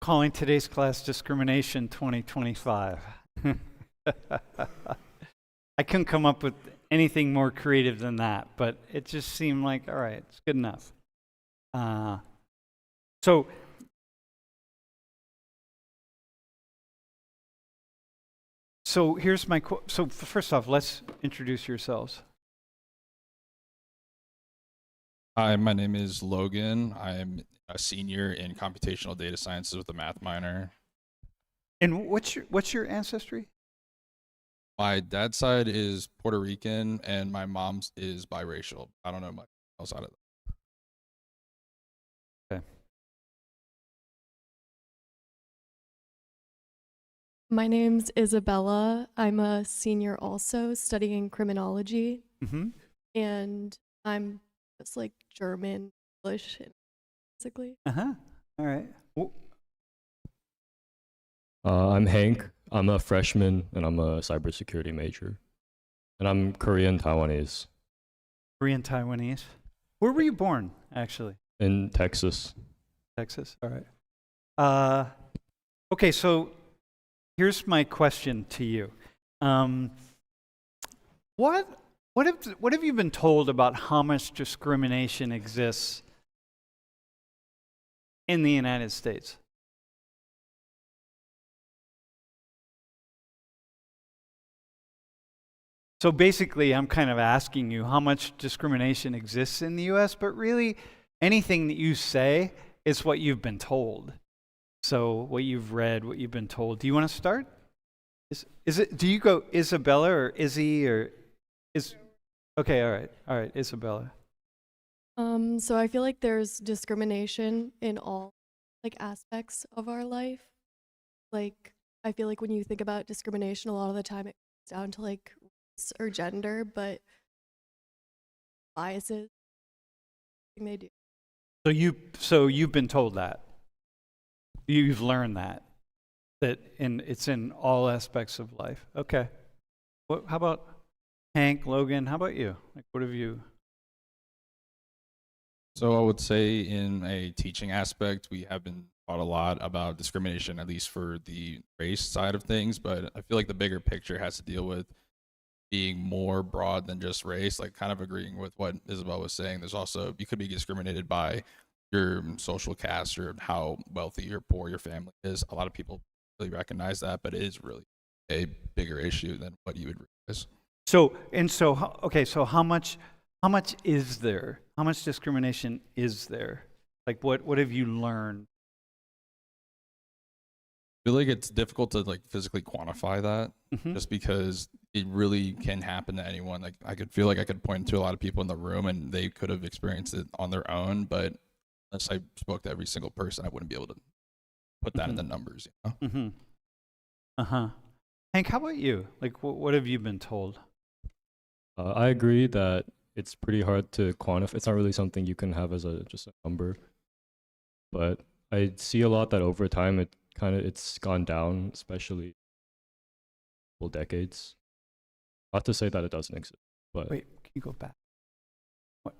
Calling today's class Discrimination 2025. I couldn't come up with anything more creative than that, but it just seemed like, all right, it's good enough. So here's my so first off, let's introduce yourselves. Hi, my name is Logan. I'm a senior in computational data sciences with a math minor. And what's your ancestry? My dad's side is Puerto Rican and my mom's is biracial. I don't know much else out of that. Okay. My name's Isabella. I'm a senior also studying criminology. Mm-hmm. And I'm just like German, English, basically. Uh-huh. All right. I'm Hank. I'm a freshman and I'm a cybersecurity major. And I'm Korean Taiwanese. Korean Taiwanese. Where were you born, actually? In Texas. Texas. All right. Okay, so here's my question to you. What have you been told about how much discrimination exists in the United States? So basically, I'm kind of asking you how much discrimination exists in the US, but really anything that you say is what you've been told. So what you've read, what you've been told. Do you want to start? Do you go Isabella or Izzy or is? Okay, all right, Isabella. So I feel like there's discrimination in all like aspects of our life. Like I feel like when you think about discrimination, a lot of the time it comes down to like race or gender, but biases they do. So you've been told that. You've learned that it's in all aspects of life. Okay. How about Hank, Logan? How about you? Like, what have you? So I would say in a teaching aspect, we have been taught a lot about discrimination, at least for the race side of things, but I feel like the bigger picture has to deal with being more broad than just race, like kind of agreeing with what Isabel was saying. There's also, you could be discriminated by your social caste or how wealthy or poor your family is. A lot of people really recognize that, but it is really a bigger issue than what you would realize. So how much is there? How much discrimination is there? Like what have you learned? I feel like it's difficult to like physically quantify that, just because it really can happen to anyone. Like I could feel like I could point to a lot of people in the room and they could have experienced it on their own, but unless I spoke to every single person, I wouldn't be able to put that in the numbers, you know? Mm-hmm. Uh-huh. Hank, how about you? Like what have you been told? I agree that it's pretty hard to quantify. It's not really something you can have as just a number. But I see a lot that over time it's gone down, especially decades. Not to say that it doesn't exist, but Wait, can you go back? What?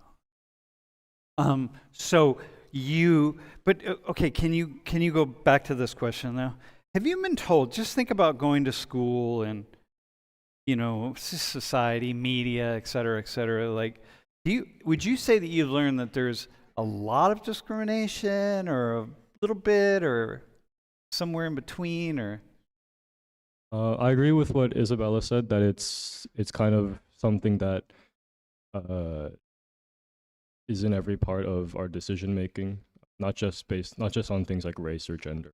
Okay, can you go back to this question now? Have you been told, just think about going to school and, you know, society, media, et cetera, like, would you say that you've learned that there's a lot of discrimination or a little bit or somewhere in between or? I agree with what Isabella said, that it's kind of something that is in every part of our decision making, not just on things like race or gender,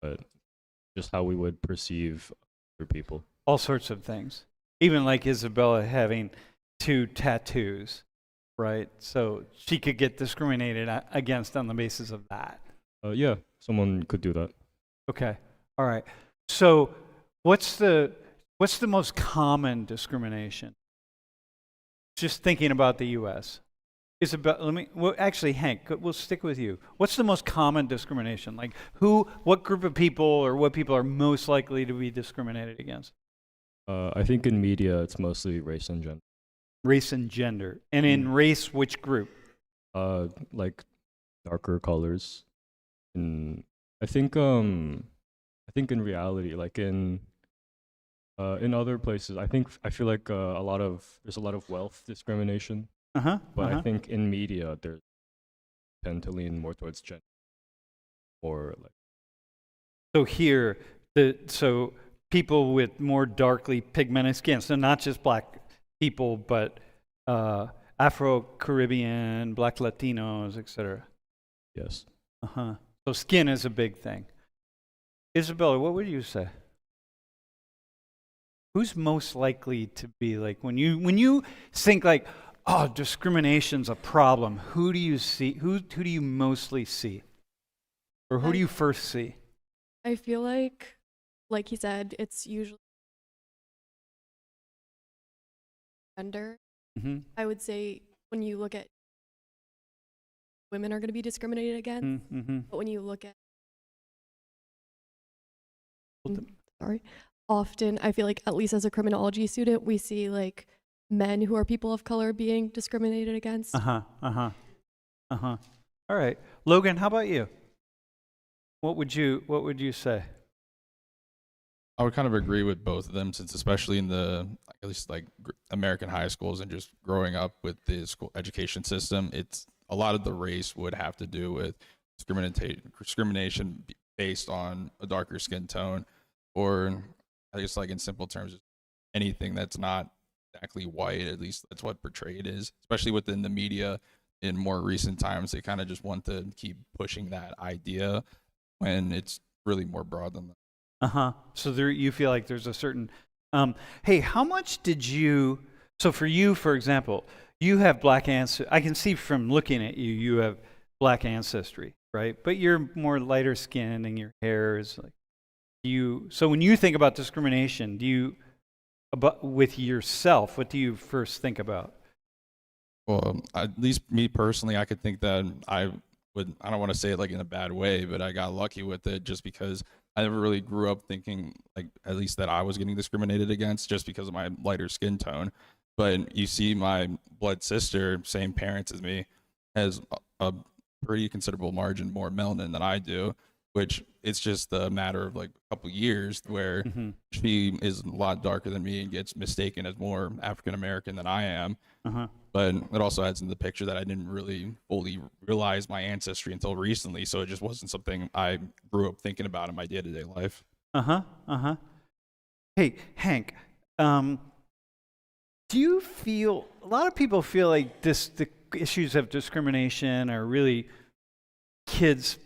but just how we would perceive other people. All sorts of things. Even like Isabella having 2 tattoos, right? So she could get discriminated against on the basis of that. Yeah, someone could do that. Okay. All right. So what's the most common discrimination? Just thinking about the US. Isabella, actually, Hank, we'll stick with you. What's the most common discrimination? Like what group of people or what people are most likely to be discriminated against? I think in media, it's mostly race and gender. Race and gender. And in race, which group? Like darker colors in I think in reality, like in other places, I feel like there's a lot of wealth discrimination, Uh-huh. but I Uh-huh. think in media they tend to lean more towards gender or like So here, so people with more darkly pigmented skin, so not just black people, but Afro-Caribbean, black Latinos, etc. yes. Uh-huh. So skin is a big thing. Isabella, what would you say? Who's most likely to be like when you think like, oh, discrimination's a problem, who do you see? Who do you mostly see? Or who do I you first see? I feel like he said, it's usually gender. Mm-hmm. I would say when you look at women are going to be discriminated against, Mm-hmm. but when you look at Hold them. sorry, often I feel like at least as a criminology student, we see like men who are people of color being discriminated against. Uh-huh. Uh-huh. Uh-huh. All right. Logan, how about you? What would you say? I would kind of agree with both of them, since especially in the at least like American high schools and just growing up with the school education system, it's a lot of the race would have to do with discrimination based on a darker skin tone, or I guess like in simple terms, anything that's not exactly white. At least that's what portrayed is, especially within the media in more recent times. They kind of just want to keep pushing that idea when it's really more broad than that. Uh-huh. So there you feel like there's a certain hey, how much did you so for you, for example, you have black ancestry. I can see from looking at you, you have black ancestry, right? But you're more lighter skinned and your hair is like so when you think about discrimination, about with yourself, what do you first think about? Well, at least me personally, I could think that I don't want to say it like in a bad way, but I got lucky with it just because I never really grew up thinking like at least that I was getting discriminated against just because of my lighter skin tone. But you see my blood sister, same parents as me, has a pretty considerable margin more melanin than I do, which it's just a matter of like a couple years where Mm-hmm. she is a lot darker than me and gets mistaken as more African American than I am. Uh-huh. But it also adds in the picture that I didn't really fully realize my ancestry until recently, so it just wasn't something I grew up thinking about in my day-to-day life. Uh-huh. Uh-huh. Hey, Hank, do you feel a lot of people feel like the issues of discrimination are really kids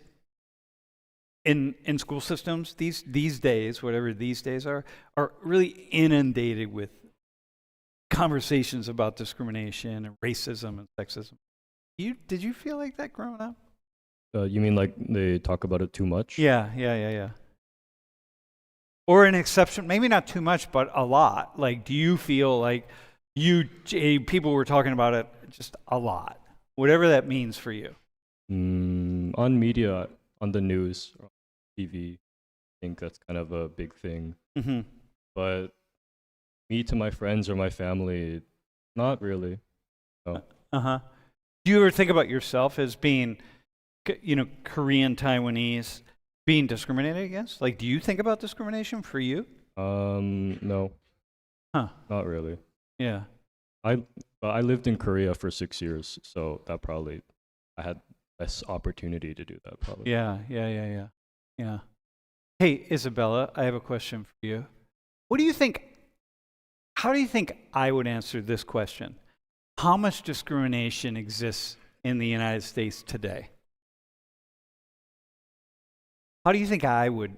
in school systems these days, whatever these days are really inundated with conversations about discrimination and racism and sexism. Did you feel like that growing up? You mean like they talk about it too much? Yeah. Or an exception, maybe not too much, but a lot. Like, do you feel like people were talking about it just a lot, whatever that means for you? On media, on the news, or TV, I think that's kind of a big thing. Mm-hmm. But me to my friends or my family, not really. No. Uh-huh. Do you ever think about yourself as being, Korean Taiwanese, being discriminated against? Like, do you think about discrimination for you? No, Huh. not really. Yeah. I lived in Korea for 6 years, so that probably I had less opportunity to do that probably. Yeah. Hey, Isabella, I have a question for you. How do you think I would answer this question? How much discrimination exists in the United States today? How do you think I would?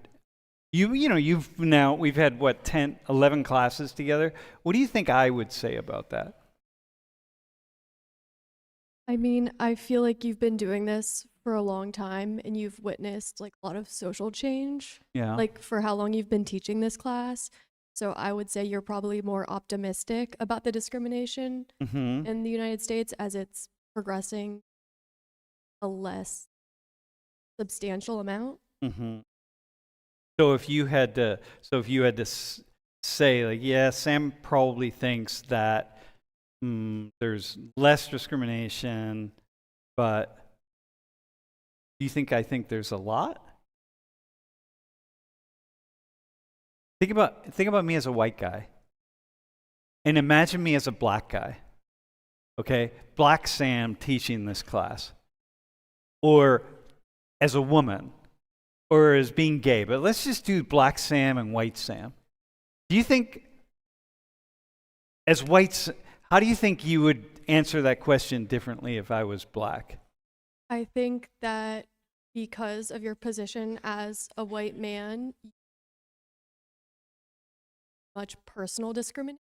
We've had what, 10, 11 classes together. What do you think I would say about that? I mean, I feel like you've been doing this for a long time and you've witnessed like a lot of social change, Yeah. like for how long you've been teaching this class. So I would say you're probably more optimistic about the discrimination Mm-hmm. in the United States as it's progressing a less substantial amount. Mm-hmm. So if you had to say, like, yeah, Sam probably thinks that there's less discrimination, but do you think I think there's a lot? Think about me as a white guy. And imagine me as a black guy. Okay? Black Sam teaching this class. Or as a woman. Or as being gay. But let's just do black Sam and white Sam. Do you think, as whites, how do you think you would answer that question differently if I was black? I think that because of your position as a white man, much personal discrimination.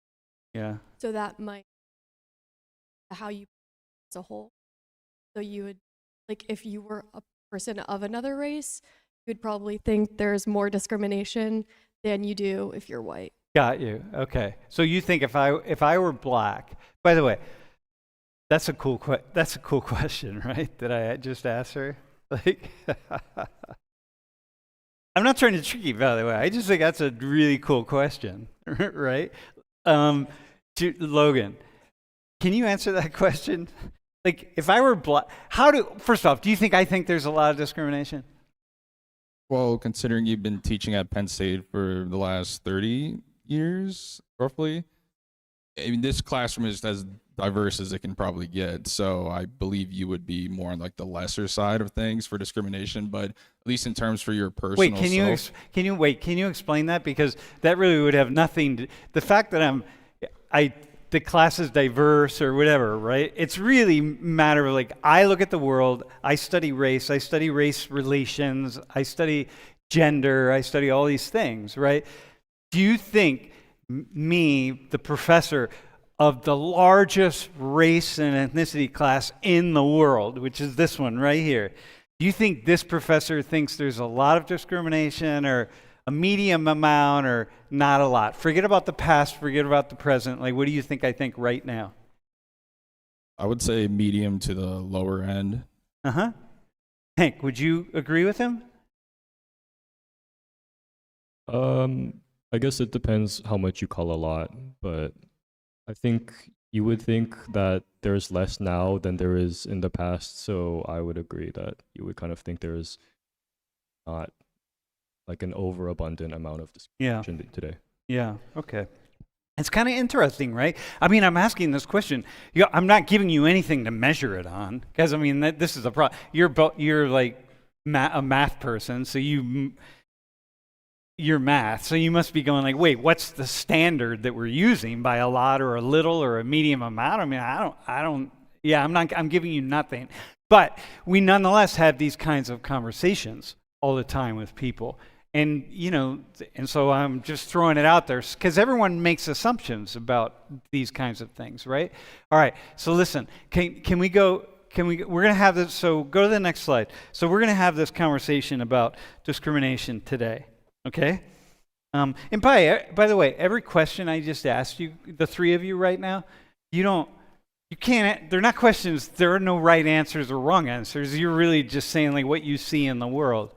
Yeah. So that might how you as a whole. So you would, like, if you were a person of another race, you would probably think there's more discrimination than you do if you're white. Got you. Okay. So you think if I were black, by the way, that's a cool question, right? That I just asked her. Like, I'm not trying to trick you, by the way. I just think that's a really cool question, right? Logan, can you answer that question? Like, if I were black, first off, do you think I think there's a lot of discrimination? Well, considering you've been teaching at Penn State for the last 30 years, roughly, I mean, this classroom is as diverse as it can probably get. So I believe you would be more on like the lesser side of things for discrimination, but at least in terms for your personal Wait, can you explain that? Because that really would have nothing to, the fact that the class is diverse or whatever, right? It's really a matter of, like, I look at the world, I study race relations, I study gender, I study all these things, right? Do you think me, the professor of the largest race and ethnicity class in the world, which is this one right here, do you think this professor thinks there's a lot of discrimination or a medium amount or not a lot? Forget about the past, forget about the present. Like, what do you think I think right now? I would say medium to the lower end. Uh-huh. Hank, would you agree with him? I guess it depends how much you call a lot, but I think you would think that there's less now than there is in the past, so I would agree that you would kind of think there's not like an overabundant amount of discrimination today. Yeah, okay. It's kind of interesting, right? I mean, I'm asking this question. I'm not giving you anything to measure it on, because, I mean, this is a problem. You're like a math person, so you're math, so you must be going like, wait, what's the standard that we're using by a lot or a little or a medium amount? I mean, I'm giving you nothing. But we nonetheless have these kinds of conversations all the time with people. And, and so I'm just throwing it out there because everyone makes assumptions about these kinds of things, right? All right, so listen, we're going to have this, so go to the next slide. So we're going to have this conversation about discrimination today, okay? And by the way, every question I just asked you, the three of you right now, you can't, they're not questions, there are no right answers or wrong answers. You're really just saying like what you see in the world.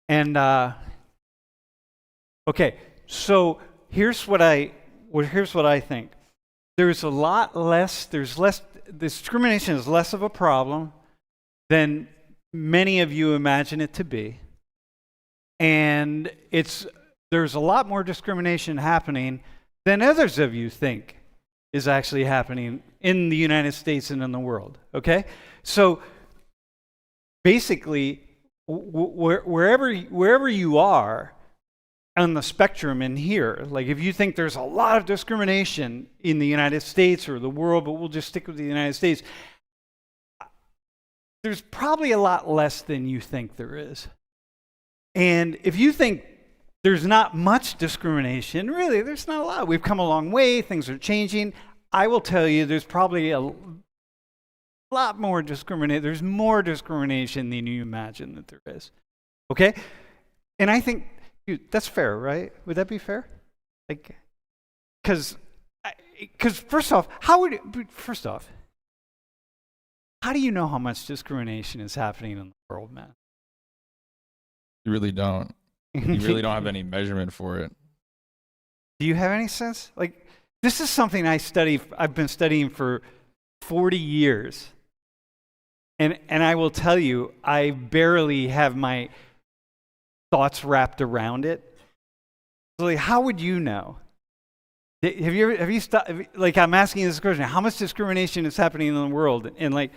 And, okay, so here's what I think. Discrimination is less of a problem than many of you imagine it to be. And there's a lot more discrimination happening than others of you think is actually happening in the United States and in the world, okay? So basically, wherever you are on the spectrum in here, like if you think there's a lot of discrimination in the United States or the world, but we'll just stick with the United States, there's probably a lot less than you think there is. And if you think there's not much discrimination, really, there's not a lot. We've come a long way, things are changing. I will tell you there's probably a lot more discrimination. There's more discrimination than you imagine that there is. Okay? And I think that's fair, right? Would that be fair? Like, because first off, how do you know how much discrimination is happening in the world, man? You really don't. You really don't have any measurement for it. Do you have any sense? Like, this is something I've been studying for 40 years. And I will tell you, I barely have my thoughts wrapped around it. So like, how would you know? Have you stopped, like, I'm asking you this question, how much discrimination is happening in the world? And like,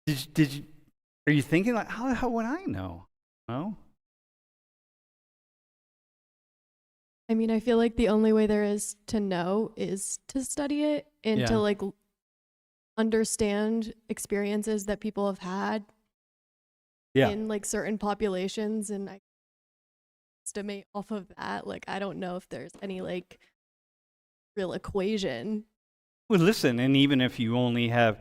are you thinking like, how the hell would I know? No? I mean, I feel like the only way there is to know is to study it and Yeah. to like understand experiences that people have had Yeah. in like certain populations, and I estimate off of that. Like, I don't know if there's any like real equation. Well, listen, and even if you only have,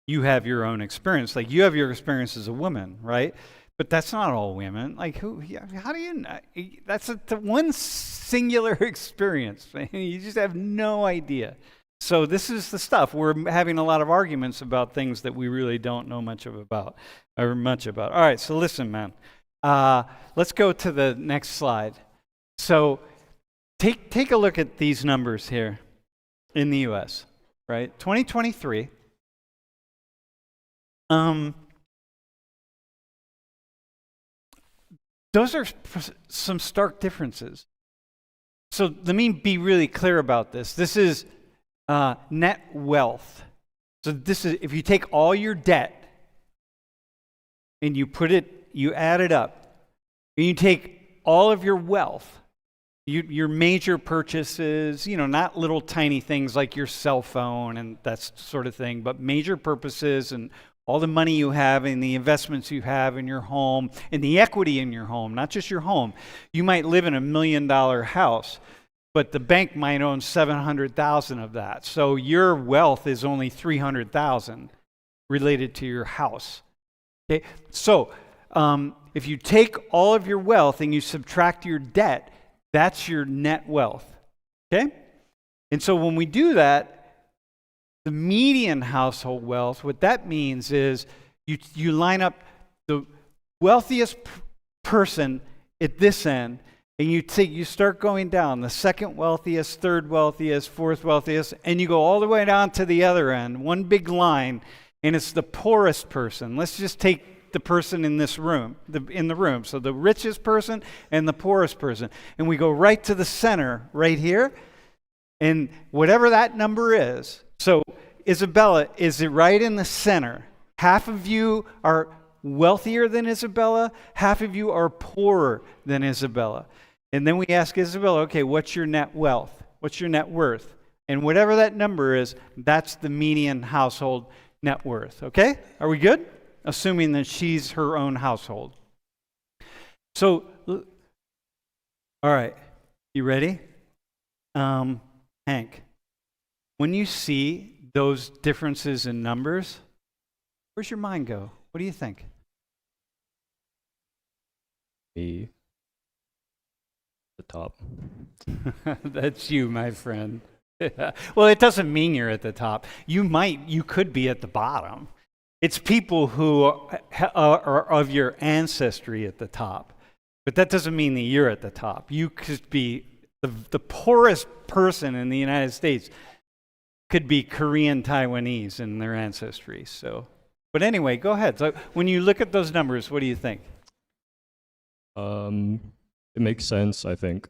you have your own experience, like you have your experience as a woman, right? But that's not all women. Like, how do you know? That's the one singular experience. You just have no idea. So this is the stuff. We're having a lot of arguments about things that we really don't know much about. All right, so listen, man. Let's go to the next slide. So take a look at these numbers here in the U.S., right? 2023. Those are some stark differences. So let me be really clear about this. This is net wealth. So this is, if you take all your debt and you add it up, and you take all of your wealth, your major purchases, not little tiny things like your cell phone and that sort of thing, but major purposes and all the money you have and the investments you have in your home and the equity in your home, not just your home. You might live in $1 million house, but the bank might own 700,000 of that. So your wealth is only 300,000 related to your house. Okay, so if you take all of your wealth and you subtract your debt, that's your net wealth. Okay, and so when we do that, the median household wealth, what that means is you line up the wealthiest person at this end, and you start going down, the second wealthiest, third wealthiest, fourth wealthiest, and you go all the way down to the other end, one big line, and it's the poorest person. Let's just take the person in this room, in the room. So the richest person and the poorest person. And we go right to the center, right here, and whatever that number is. So Isabella, is it right in the center? Half of you are wealthier than Isabella, half of you are poorer than Isabella. And then we ask Isabella, okay, what's your net wealth? What's your net worth? And whatever that number is, that's the median household net worth, okay? Are we good? Assuming that she's her own household. So, all right, you ready? Hank, when you see those differences in numbers, where's your mind go? What do you think? Me. The top. That's you, my friend. Well, it doesn't mean you're at the top. You could be at the bottom. It's people who are of your ancestry at the top. But that doesn't mean that you're at the top. You could be the poorest person in the United States could be Korean Taiwanese in their ancestry. So, but anyway, go ahead. So when you look at those numbers, what do you think? It makes sense, I think,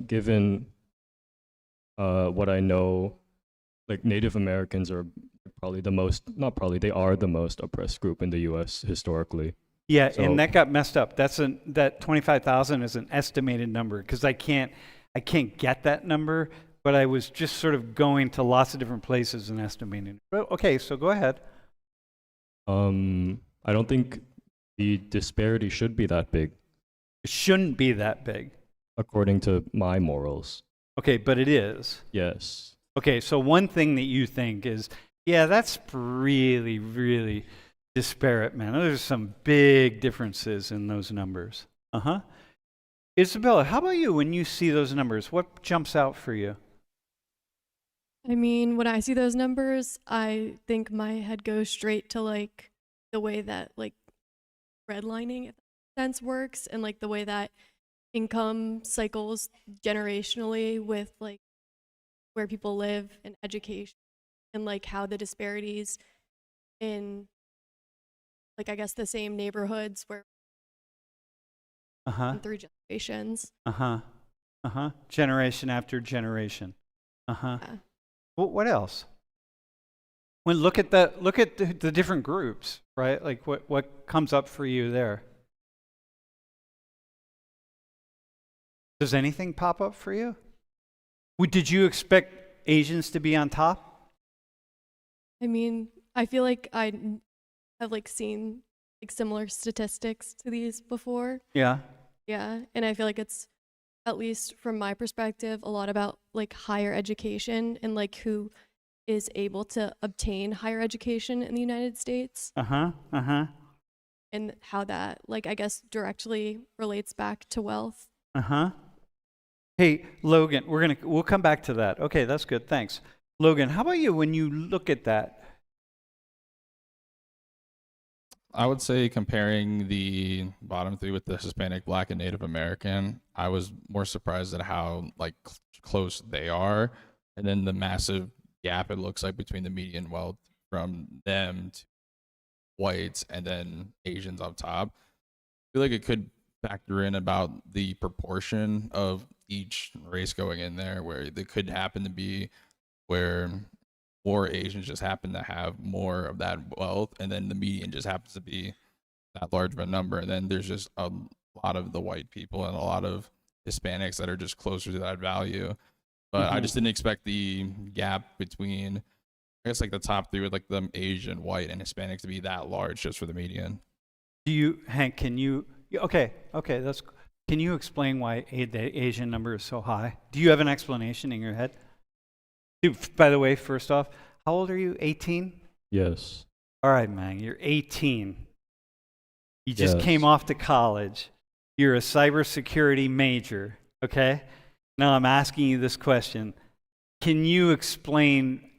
given what I know. Like, Native Americans are probably they are the most oppressed group in the U.S. historically. Yeah, So- and that got messed up. That 25,000 is an estimated number because I can't get that number, but I was just sort of going to lots of different places and estimating. Well, okay, so go ahead. I don't think the disparity should be that big, It shouldn't be that big. according to my morals. Okay, but it is. Yes. Okay, so one thing that you think is, yeah, that's really, really disparate, man. There's some big differences in those numbers. Uh-huh. Isabella, how about you when you see those numbers? What jumps out for you? I mean, when I see those numbers, I think my head goes straight to like the way that like redlining, if that sense, works, and like the way that income cycles generationally with like where people live and education, and like how the disparities in like, I guess, the same neighborhoods where Uh-huh. through generations. Uh-huh. Uh-huh. Generation after generation. Uh-huh. Yeah. Well, what else? When look at the different groups, right? Like what comes up for you there? Does anything pop up for you? Did you expect Asians to be on top? I mean, I feel like have like seen like similar statistics to these before. Yeah. Yeah, and I feel like it's, at least from my perspective, a lot about like higher education and like who is able to obtain higher education in the United States, Uh-huh. Uh-huh. and how that, like, I guess directly relates back to wealth. Uh-huh. Hey, Logan, we'll come back to that. Okay, that's good. Thanks. Logan, how about you when you look at that? I would say comparing the bottom three with the Hispanic, Black, and Native American, I was more surprised at how like close they are, and then the massive gap it looks like between the median wealth from them to whites and then Asians up top. I feel like it could factor in about the proportion of each race going in there, where it could happen to be where more Asians just happen to have more of that wealth, and then the median just happens to be that large of a number, and then there's just a lot of the white people and a lot of Hispanics that are just closer to that value. But I just didn't expect the gap between, I guess, like the top three with like the Asian, white, and Hispanic to be that large just for the median. Hank, can you, okay, can you explain why the Asian number is so high? Do you have an explanation in your head? Dude, by the way, first off, how old are you? 18? Yes. All right, man, you're 18. You just Yes. came off to college. You're a cybersecurity major, okay? Now I'm asking you this question. Can you explain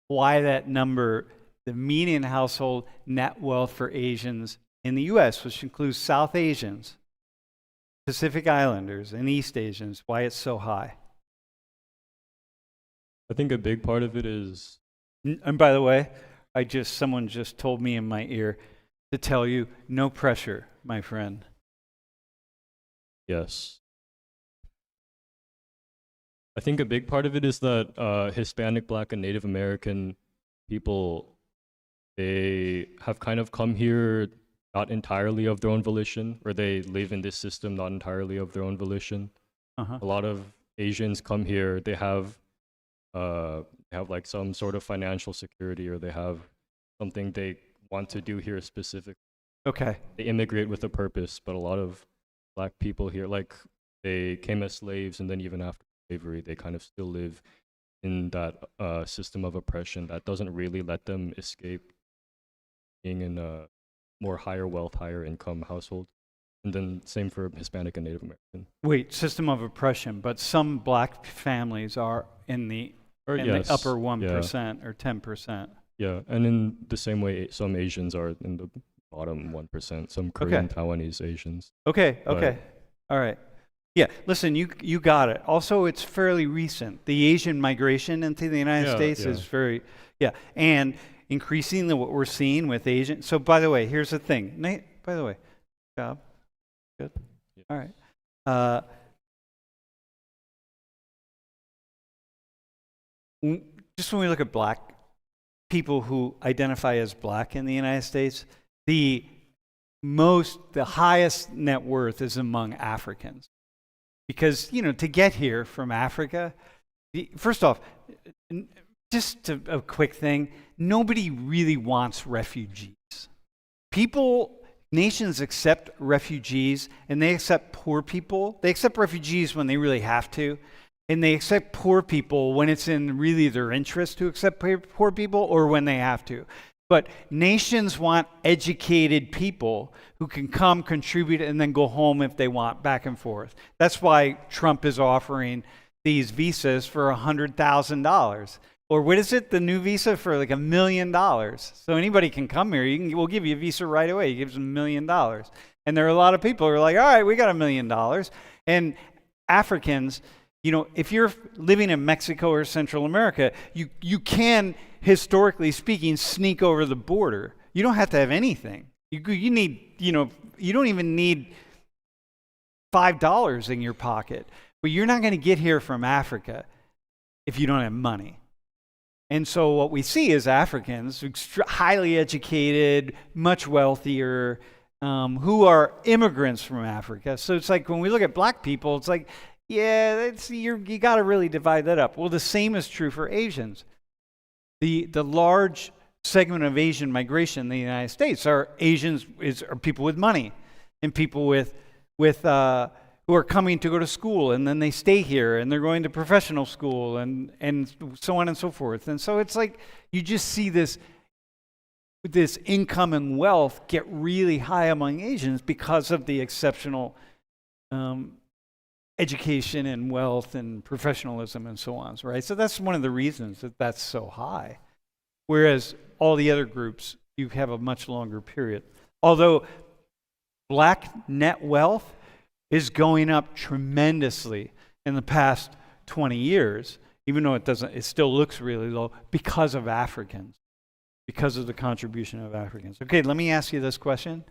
why that number, the median household net wealth for Asians in the U.S., which includes South Asians, Pacific Islanders, and East Asians, why it's so high? I think a big part of it is, And by the way, someone just told me in my ear to tell you, no pressure, my friend. yes. I think a big part of it is that Hispanic, Black, and Native American people, they have kind of come here not entirely of their own volition, or they live in this system not entirely of their own volition. Uh-huh. A lot of Asians come here, they have like some sort of financial security, or they have something they want to do here specifically. Okay. They immigrate with a purpose, but a lot of Black people here, like, they came as slaves, and then even after slavery, they kind of still live in that system of oppression that doesn't really let them escape being in a more higher wealth, higher income household. And then same for Hispanic and Native American. Wait, system of oppression, but some Black families are in the Yes, the upper 1% or 10%. yeah, and in the same way, some Asians are in the bottom 1%. Some Korean, Taiwanese Asians. Okay. All right. Yeah, listen, you got it. Also, it's fairly recent. The Asian migration into the United States is very, and increasingly what we're seeing with Asian. So, by the way, here's the thing. Nate, by the way, job. Good. Yeah. All right. Just when we look at Black people who identify as Black in the United States, the highest net worth is among Africans. Because, to get here from Africa, first off, just a quick thing, nobody really wants refugees. Nations accept refugees, and they accept poor people. They accept refugees when they really have to, and they accept poor people when it's in really their interest to accept poor people, or when they have to. But nations want educated people who can come, contribute, and then go home if they want, back and forth. That's why Trump is offering these visas for $100,000. Or what is it, the new visa for like $1 million? So anybody can come here. We'll give you a visa right away. He gives them $1 million. And there are a lot of people who are like, all right, we got $1 million. And Africans, if you're living in Mexico or Central America, you can, historically speaking, sneak over the border. You don't have to have anything. You need, you don't even need $5 in your pocket. but you're not going to get here from Africa if you don't have money. And so what we see is Africans, highly educated, much wealthier, who are immigrants from Africa. So it's like when we look at black people, it's like, yeah, you got to really divide that up. Well, the same is true for Asians. The large segment of Asian migration in the United States are are people with money and people with who are coming to go to school, and then they stay here and they're going to professional school and so on and so forth. And so it's like you just see this income and wealth get really high among Asians because of the exceptional education and wealth and professionalism and so on, right? So that's one of the reasons that that's so high. Whereas all the other groups, you have a much longer period. Although black net wealth is going up tremendously in the past 20 years, even though it still looks really low because of Africans, because of the contribution of Africans. Okay, let me ask you this question,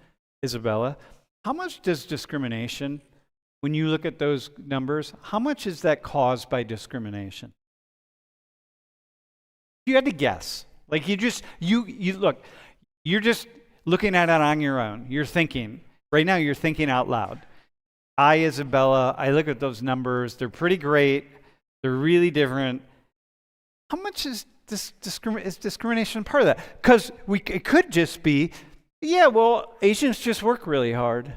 Isabella. How much does discrimination, when you look at those numbers, how much is that caused by discrimination? You had to guess. Like you look, you're just looking at it on your own. You're thinking, right now you're thinking out loud. Isabella, I look at those numbers. They're pretty great. They're really different. How much is discrimination part of that? Because it could just be, yeah, well, Asians just work really hard,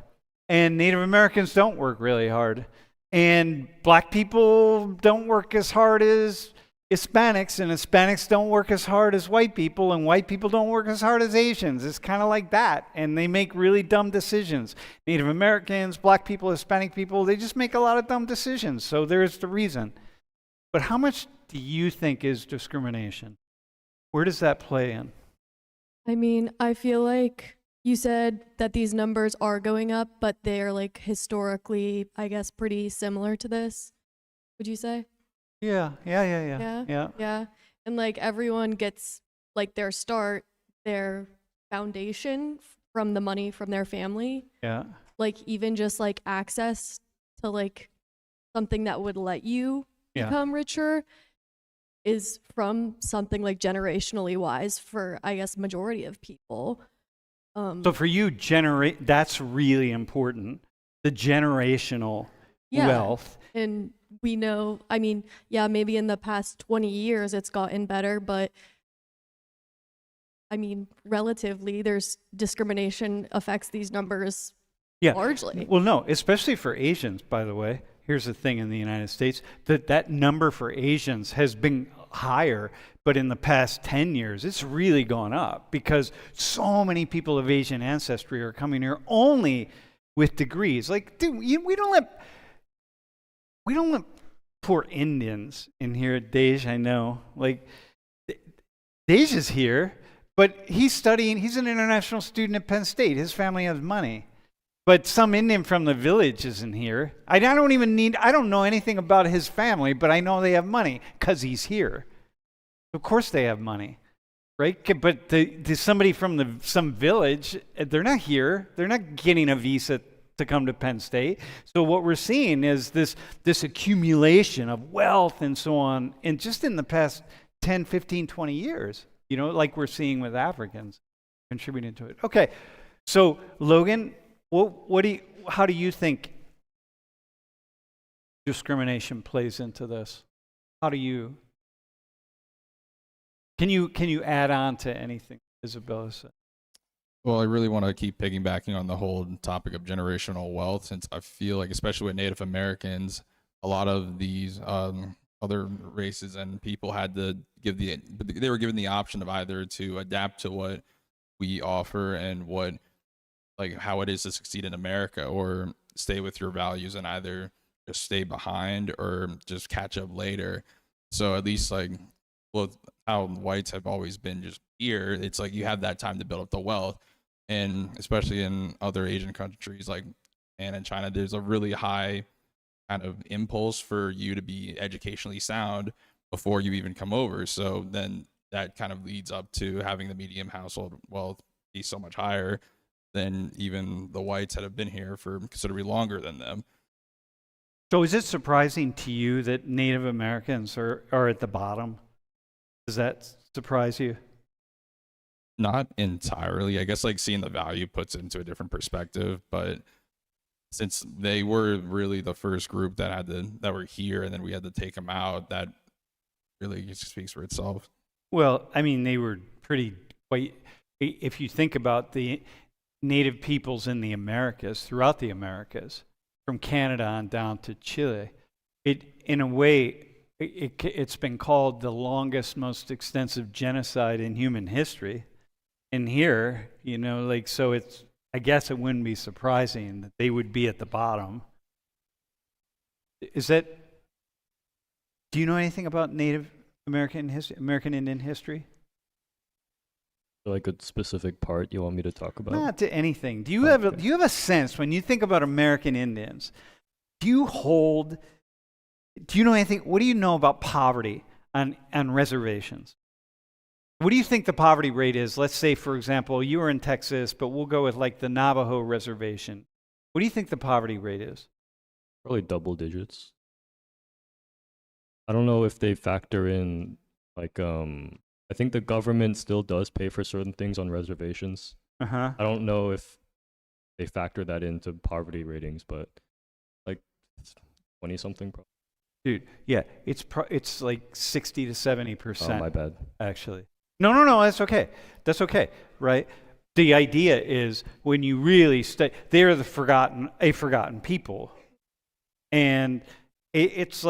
and Native Americans don't work really hard, and black people don't work as hard as Hispanics, and Hispanics don't work as hard as white people, and white people don't work as hard as Asians. It's kind of like that, and they make really dumb decisions. Native Americans, black people, Hispanic people, they just make a lot of dumb decisions, so there's the reason. But how much do you think is discrimination? Where does that play in? I mean, I feel like you said that these numbers are going up, but they're like historically, I guess, pretty similar to this. Would you say? Yeah. Yeah. And like everyone gets like their start, their foundation from the money from their family. Yeah. Like even just like access to like something that would let you become richer is from something like generationally wise for, I guess, majority of people. So for you, that's really important. The generational wealth. And we know, I mean, yeah, maybe in the past 20 years it's gotten better, but I mean, relatively, there's discrimination affects these numbers largely. Well, no, especially for Asians, by the way. Here's the thing in the United States, that number for Asians has been higher, but in the past 10 years, it's really gone up because so many people of Asian ancestry are coming here only with degrees. Like, dude, we don't let poor Indians in here. Dej, I know. Like, Dej is here, but he's an international student at Penn State. His family has money. But some Indian from the village isn't here. I don't know anything about his family, but I know they have money because he's here. Of course they have money, right? But somebody from some village, they're not here. They're not getting a visa to come to Penn State. So what we're seeing is this accumulation of wealth and so on, and just in the past 10, 15, 20 years, like we're seeing with Africans contributing to it. Okay, so Logan, how do you think discrimination plays into this? How do you? Can you add on to anything Isabella said? Well, I really want to keep piggybacking on the whole topic of generational wealth, since I feel like, especially with Native Americans, a lot of these other races and people had to they were given the option of either to adapt to what we offer and how it is to succeed in America, or stay with your values and either just stay behind or just catch up later. So at least how whites have always been just here, it's like you have that time to build up the wealth. And especially in other Asian countries like Japan and China, there's a really high kind of impulse for you to be educationally sound before you even come over. So then that kind of leads up to having the median household wealth be so much higher than even the whites that have been here for considerably longer than them. So is it surprising to you that Native Americans are at the bottom? Does that surprise you? Not entirely. I guess like seeing the value puts it into a different perspective, but since they were really the first group that were here, and then we had to take them out, that really just speaks for itself. Well, I mean, they were pretty quite. If you think about the native peoples in the Americas, throughout the Americas, from Canada on down to Chile, in a way, it's been called the longest, most extensive genocide in human history. And here, like, so I guess it wouldn't be surprising that they would be at the bottom. Do you know anything about Native American history, American Indian history? Like a specific part you want me to talk about? Not to anything. Do you have a sense when you think about American Indians? Do you know anything? What do you know about poverty on reservations? What do you think the poverty rate is? Let's say, for example, you were in Texas, but we'll go with like the Navajo reservation. What do you think the poverty rate is? Probably double digits. I don't know if they factor in like I think the government still does pay for certain things on reservations. Uh-huh. I don't know if they factor that into poverty ratings, but like 20 something probably. Dude, yeah, it's like 60 to 70%. Oh, my bad. Actually. No, that's okay. That's okay, right? The idea is when you really they're a forgotten people. And it's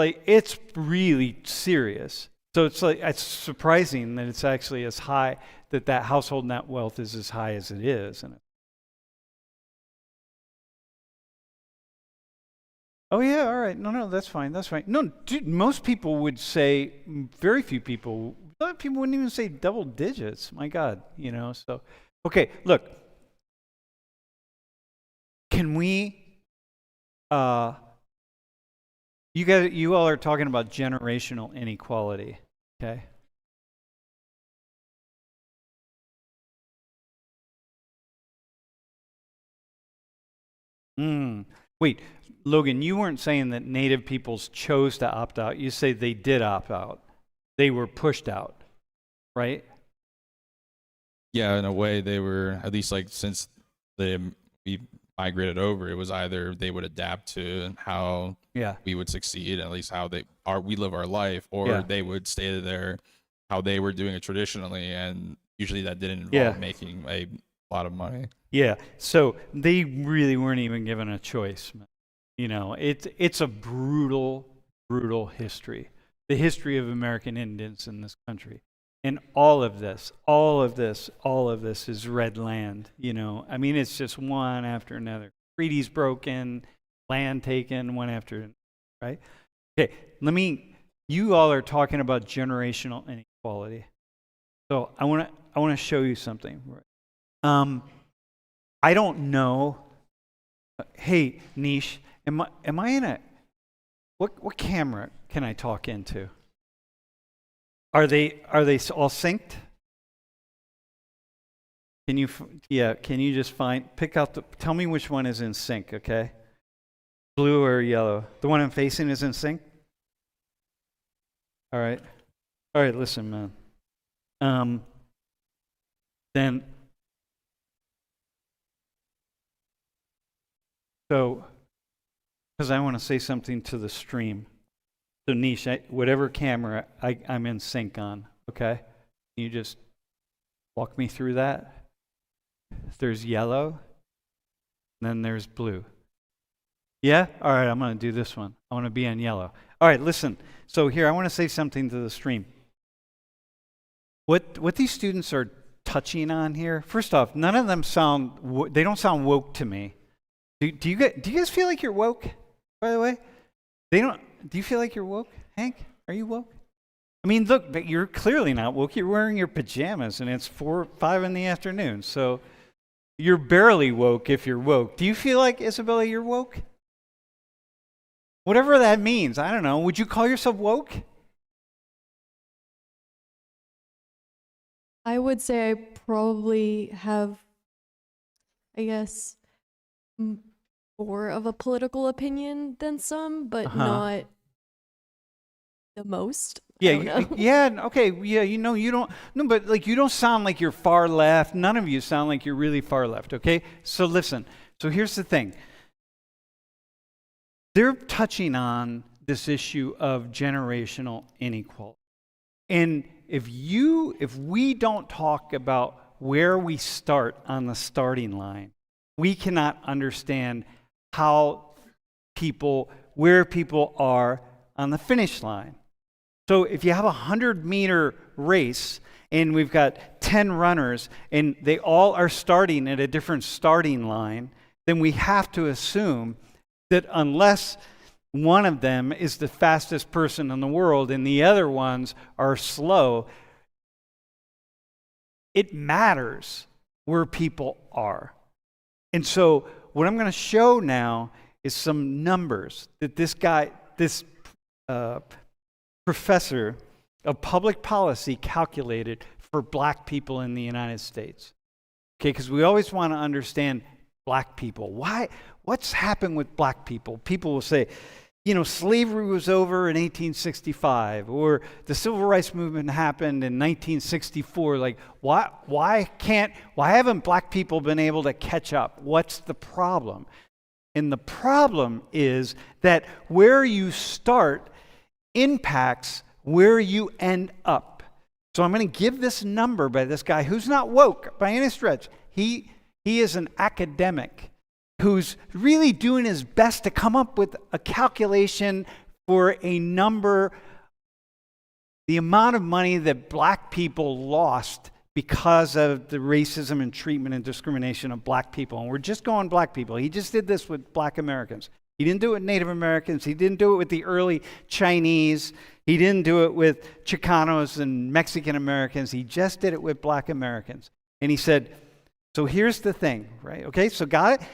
really serious. So it's surprising that it's actually as high, that household net wealth is as high as it is. Oh yeah, all right. No, that's fine. That's fine. No, dude, most people would say, very few people, a lot of people wouldn't even say double digits. My God, so. Okay, look. Can we, you all are talking about generational inequality, okay? Wait, Logan, you weren't saying that Native peoples chose to opt out. You say they did opt out. They were pushed out, right? Yeah, in a way, they were, at least like since we migrated over, it was either they would adapt to how we would succeed, at least how we live our life, or they would stay there how they were doing it traditionally, and usually that didn't involve making a lot of money. Yeah, so they really weren't even given a choice. It's a brutal history. The history of American Indians in this country. And all of this is red land, I mean, it's just one after another. Treaties broken, land taken, one after another, right? Okay, you all are talking about generational inequality. So I want to show you something. I don't know. Hey, Nish, am I in a, what camera can I talk into? Are they all synced? Can you just tell me which one is in sync, okay? Blue or yellow? The one I'm facing is in sync? All right, listen, man. Then, because I want to say something to the stream. So Nish, whatever camera I'm in sync on, okay? Can you just walk me through that? There's yellow, and then there's blue. Yeah? All right, I'm going to do this one. I want to be on yellow. All right, listen. So here, I want to say something to the stream. What these students are touching on here, first off, none of them they don't sound woke to me. Do you guys feel like you're woke, by the way? Do you feel like you're woke? Hank, are you woke? I mean, look, but you're clearly not woke. You're wearing your pajamas, and it's 4 or 5 in the afternoon. So you're barely woke if you're woke. Do you feel like, Isabella, you're woke? Whatever that means, I don't know. Would you call yourself woke? I would say I probably have, I guess, more of a political opinion than some, but not the most. Yeah, I don't know. yeah, okay, yeah, you don't, no, but like you don't sound like you're far left. None of you sound like you're really far left, okay? So listen, so here's the thing. They're touching on this issue of generational inequality. And if we don't talk about where we start on the starting line, we cannot understand where people are on the finish line. So if you have a 100-meter race and we've got 10 runners and they all are starting at a different starting line, then we have to assume that unless one of them is the fastest person in the world and the other ones are slow, it matters where people are. And so what I'm going to show now is some numbers that this professor of public policy calculated for black people in the United States. Okay, because we always want to understand black people. Why? What's happened with black people? People will say, slavery was over in 1865, or the civil rights movement happened in 1964. Like, why haven't black people been able to catch up? What's the problem? And the problem is that where you start impacts where you end up. So I'm going to give this number by this guy who's not woke by any stretch. He is an academic who's really doing his best to come up with a calculation for a number, the amount of money that black people lost because of the racism and treatment and discrimination of black people. And we're just going black people. He just did this with black Americans. He didn't do it with Native Americans. He didn't do it with the early Chinese. He didn't do it with Chicanos and Mexican Americans. He just did it with black Americans. And he said, so here's the thing, right? Okay, so got it?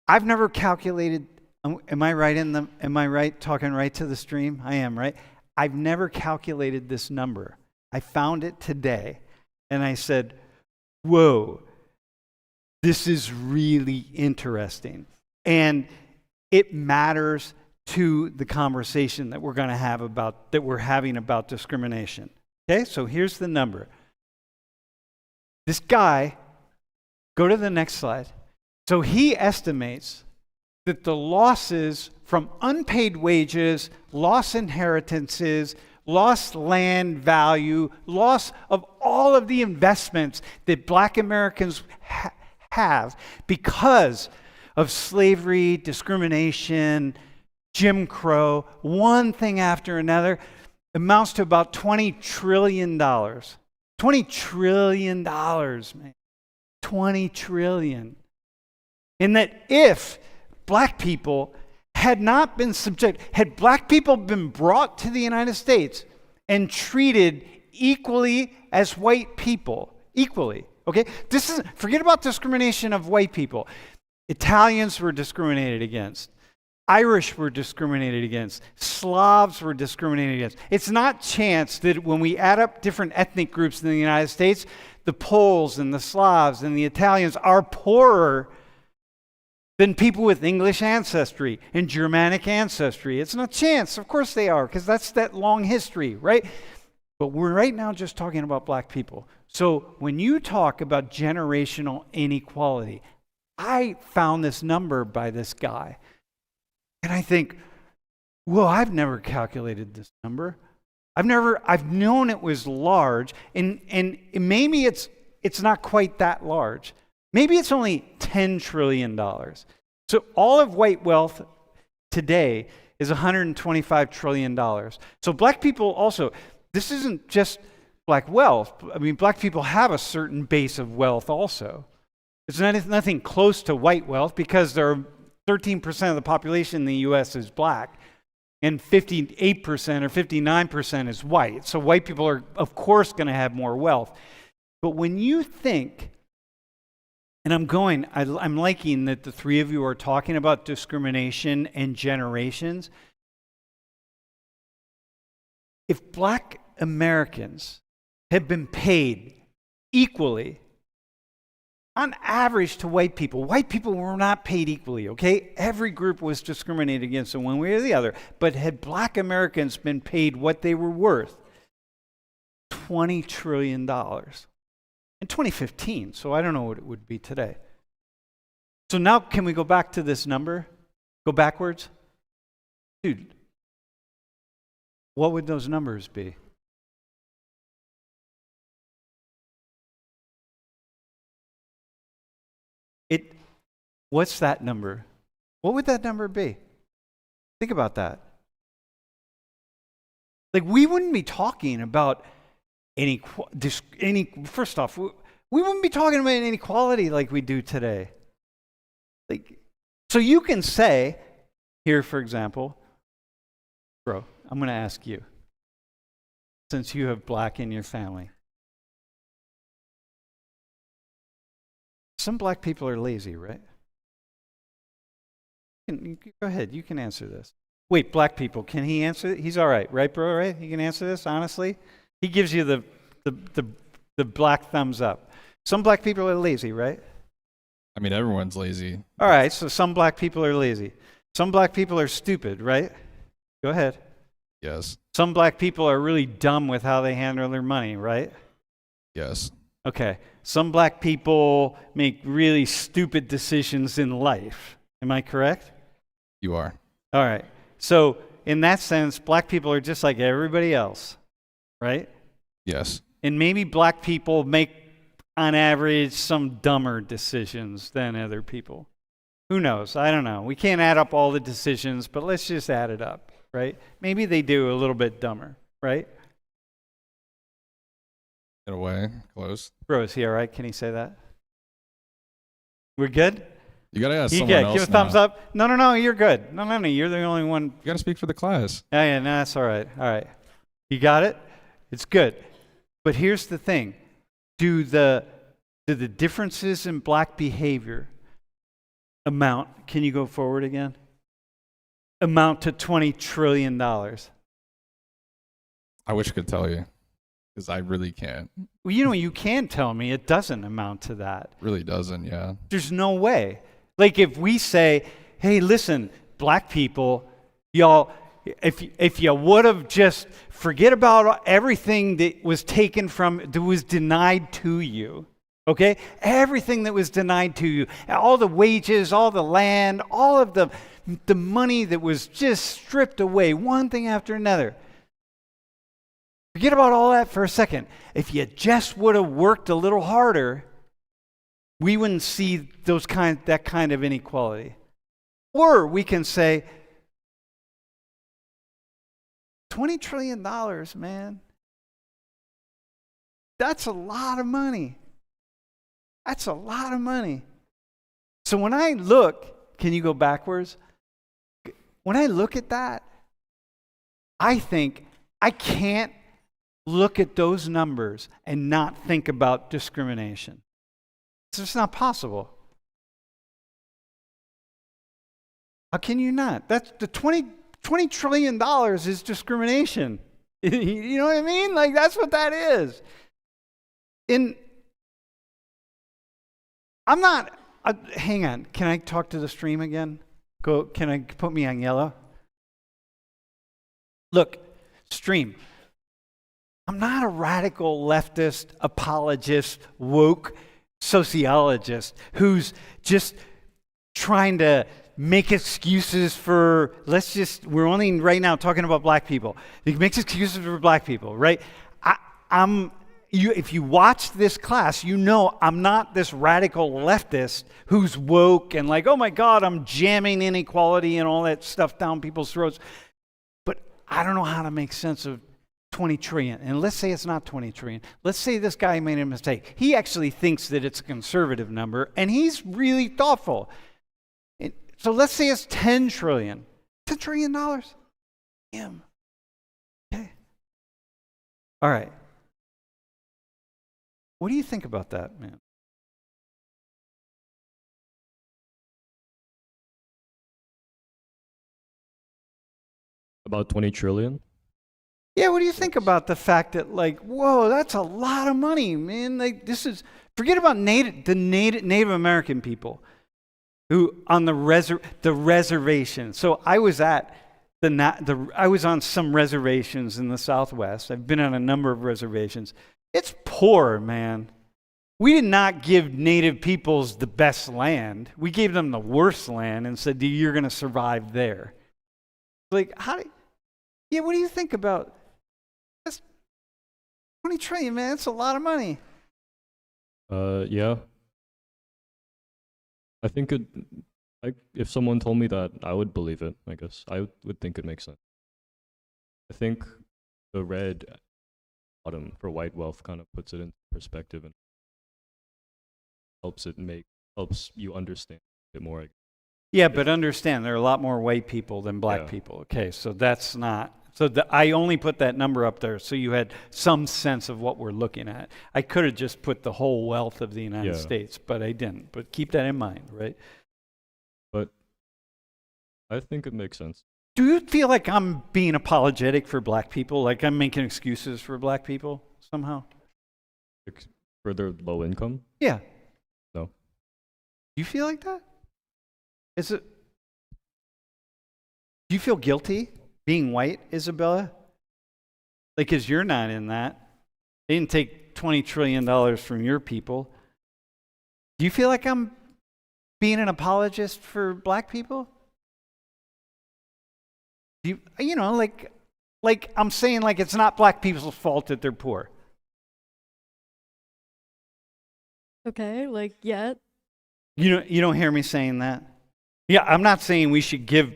I've never calculated, am I right talking right to the stream? I am, right? I've never calculated this number. I found it today. And I said, whoa, this is really interesting. And it matters to the conversation that we're having about discrimination. Okay, so here's the number. This guy, go to the next slide. So he estimates that the losses from unpaid wages, lost inheritances, lost land value, loss of all of the investments that black Americans have because of slavery, discrimination, Jim Crow, one thing after another, amounts to about $20 trillion. $20 trillion, man. $20 trillion. And that if black people had black people been brought to the United States and treated equally as white people, okay? Forget about discrimination of white people. Italians were discriminated against. Irish were discriminated against. Slavs were discriminated against. It's not chance that when we add up different ethnic groups in the United States, the Poles and the Slavs and the Italians are poorer than people with English ancestry and Germanic ancestry. It's not chance. Of course they are, because that's that long history, right? But we're right now just talking about black people. So when you talk about generational inequality, I found this number by this guy. And I think, well, I've never calculated this number. I've known it was large, and maybe it's not quite that large. Maybe it's only $10 trillion. So all of white wealth today is $125 trillion. So black people also, this isn't just black wealth. I mean, black people have a certain base of wealth also. It's nothing close to white wealth because there are 13% of the population in the U.S. is black, and 58% or 59% is white. So white people are, of course, going to have more wealth. But when you think, and I'm liking that the three of you are talking about discrimination and generations. If black Americans have been paid equally on average to white people were not paid equally, okay? Every group was discriminated against in one way or the other. But had black Americans been paid what they were worth, $20 trillion in 2015, so I don't know what it would be today. So now can we go back to this number? Go backwards? Dude, what would those numbers be? What's that number? What would that number be? Think about that. Like, we wouldn't be talking about first off, we wouldn't be talking about inequality like we do today. Like, so you can say, here for example, bro, I'm going to ask you, since you have black in your family. Some black people are lazy, right? Go ahead, you can answer this. Wait, black people, can he answer it? He's all right, right, bro? Right? He can answer this, honestly? He gives you the black thumbs up. Some black people are lazy, right? I mean, everyone's lazy. All right, so some black people are lazy. Some black people are stupid, right? Go ahead. Yes. Some black people are really dumb with how they handle their money, right? Yes. Okay. Some black people make really stupid decisions in life. Am I correct? You are. All right. So in that sense, black people are just like everybody else, right? Yes. And maybe black people make, on average, some dumber decisions than other people. Who knows? I don't know. We can't add up all the decisions, but let's just add it up, right? Maybe they do a little bit dumber, right? In a way, close. Bro, is he all right? Can he say that? We're good? You gotta ask You someone good? else Give a thumbs now. up. No, you're good. No, you're the only one. You gotta speak for the class. Yeah, no, that's all right. All right. You got it? It's good. But here's the thing. Do the differences in black behavior amount, can you go forward again? Amount to $20 trillion. I wish I could tell you, because I really can't. Well, you can tell me it doesn't amount to that. Really doesn't, yeah. There's no way. Like if we say, hey, listen, black people, y'all, if you would have just forget about everything that was taken from, that was denied to you, okay? Everything that was denied to you, all the wages, all the land, all of the money that was just stripped away, one thing after another. Forget about all that for a second. If you just would have worked a little harder, we wouldn't see that kind of inequality. Or we can say, $20 trillion, man. That's a lot of money. That's a lot of money. So when I look, can you go backwards? When I look at that, I think I can't look at those numbers and not think about discrimination. It's just not possible. How can you not? That's the $20 trillion is discrimination. You know what I mean? Like, that's what that is. I'm not, hang on, can I talk to the stream again? Can I put me on yellow? Look, stream. I'm not a radical leftist, apologist, woke sociologist who's just trying to make excuses for, we're only right now talking about black people. He makes excuses for black people, right? If you watch this class, you know I'm not this radical leftist who's woke and like, oh my God, I'm jamming inequality and all that stuff down people's throats. But I don't know how to make sense of 20 trillion. And let's say it's not 20 trillion. Let's say this guy made a mistake. He actually thinks that it's a conservative number, and he's really thoughtful. So let's say it's 10 trillion. $10 trillion? Damn. Okay. All right. What do you think about that, man? About 20 trillion? Yeah, what do you think about the fact that, like, whoa, that's a lot of money, man. Like, this is Forget about Native American people who on the reservation. So I was at I was on some reservations in the Southwest. I've been on a number of reservations. It's poor, man. We did not give Native peoples the best land. We gave them the worst land and said, you're going to survive there. Like, what do you think about that's 20 trillion, man? That's a lot of money. Yeah. I think if someone told me that, I would believe it, I guess. I would think it makes sense. I think the red bottom for white wealth kind of puts it in perspective and helps you understand a bit more. Yeah, but understand, there are a lot more white people than black people. Okay, so that's not... So I only put that number up there so you had some sense of what we're looking at. I could have just put the whole wealth of the United States, but I didn't. But keep that in mind, right? But I think it makes sense. Do you feel like I'm being apologetic for black people? Like I'm making excuses for black people somehow? For their low income? Yeah. No. Do you feel like that? Do you feel guilty being white, Isabella? Like, because you're not in that. They didn't take $20 trillion from your people. Do you feel like I'm being an apologist for black people? Like I'm saying, like it's not black people's fault that they're poor. Okay, like yet. You don't hear me saying that? Yeah, I'm not saying we should give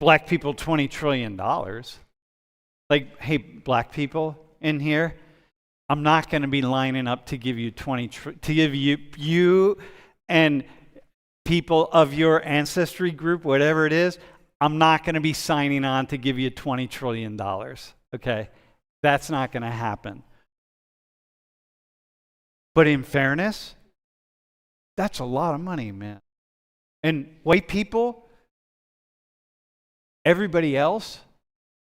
black people $20 trillion. Like, hey, black people in here, I'm not going to be lining up to give you to give you and people of your ancestry group, whatever it is, I'm not going to be signing on to give you $20 trillion. Okay? That's not going to happen. But in fairness, that's a lot of money, man. And white people, everybody else,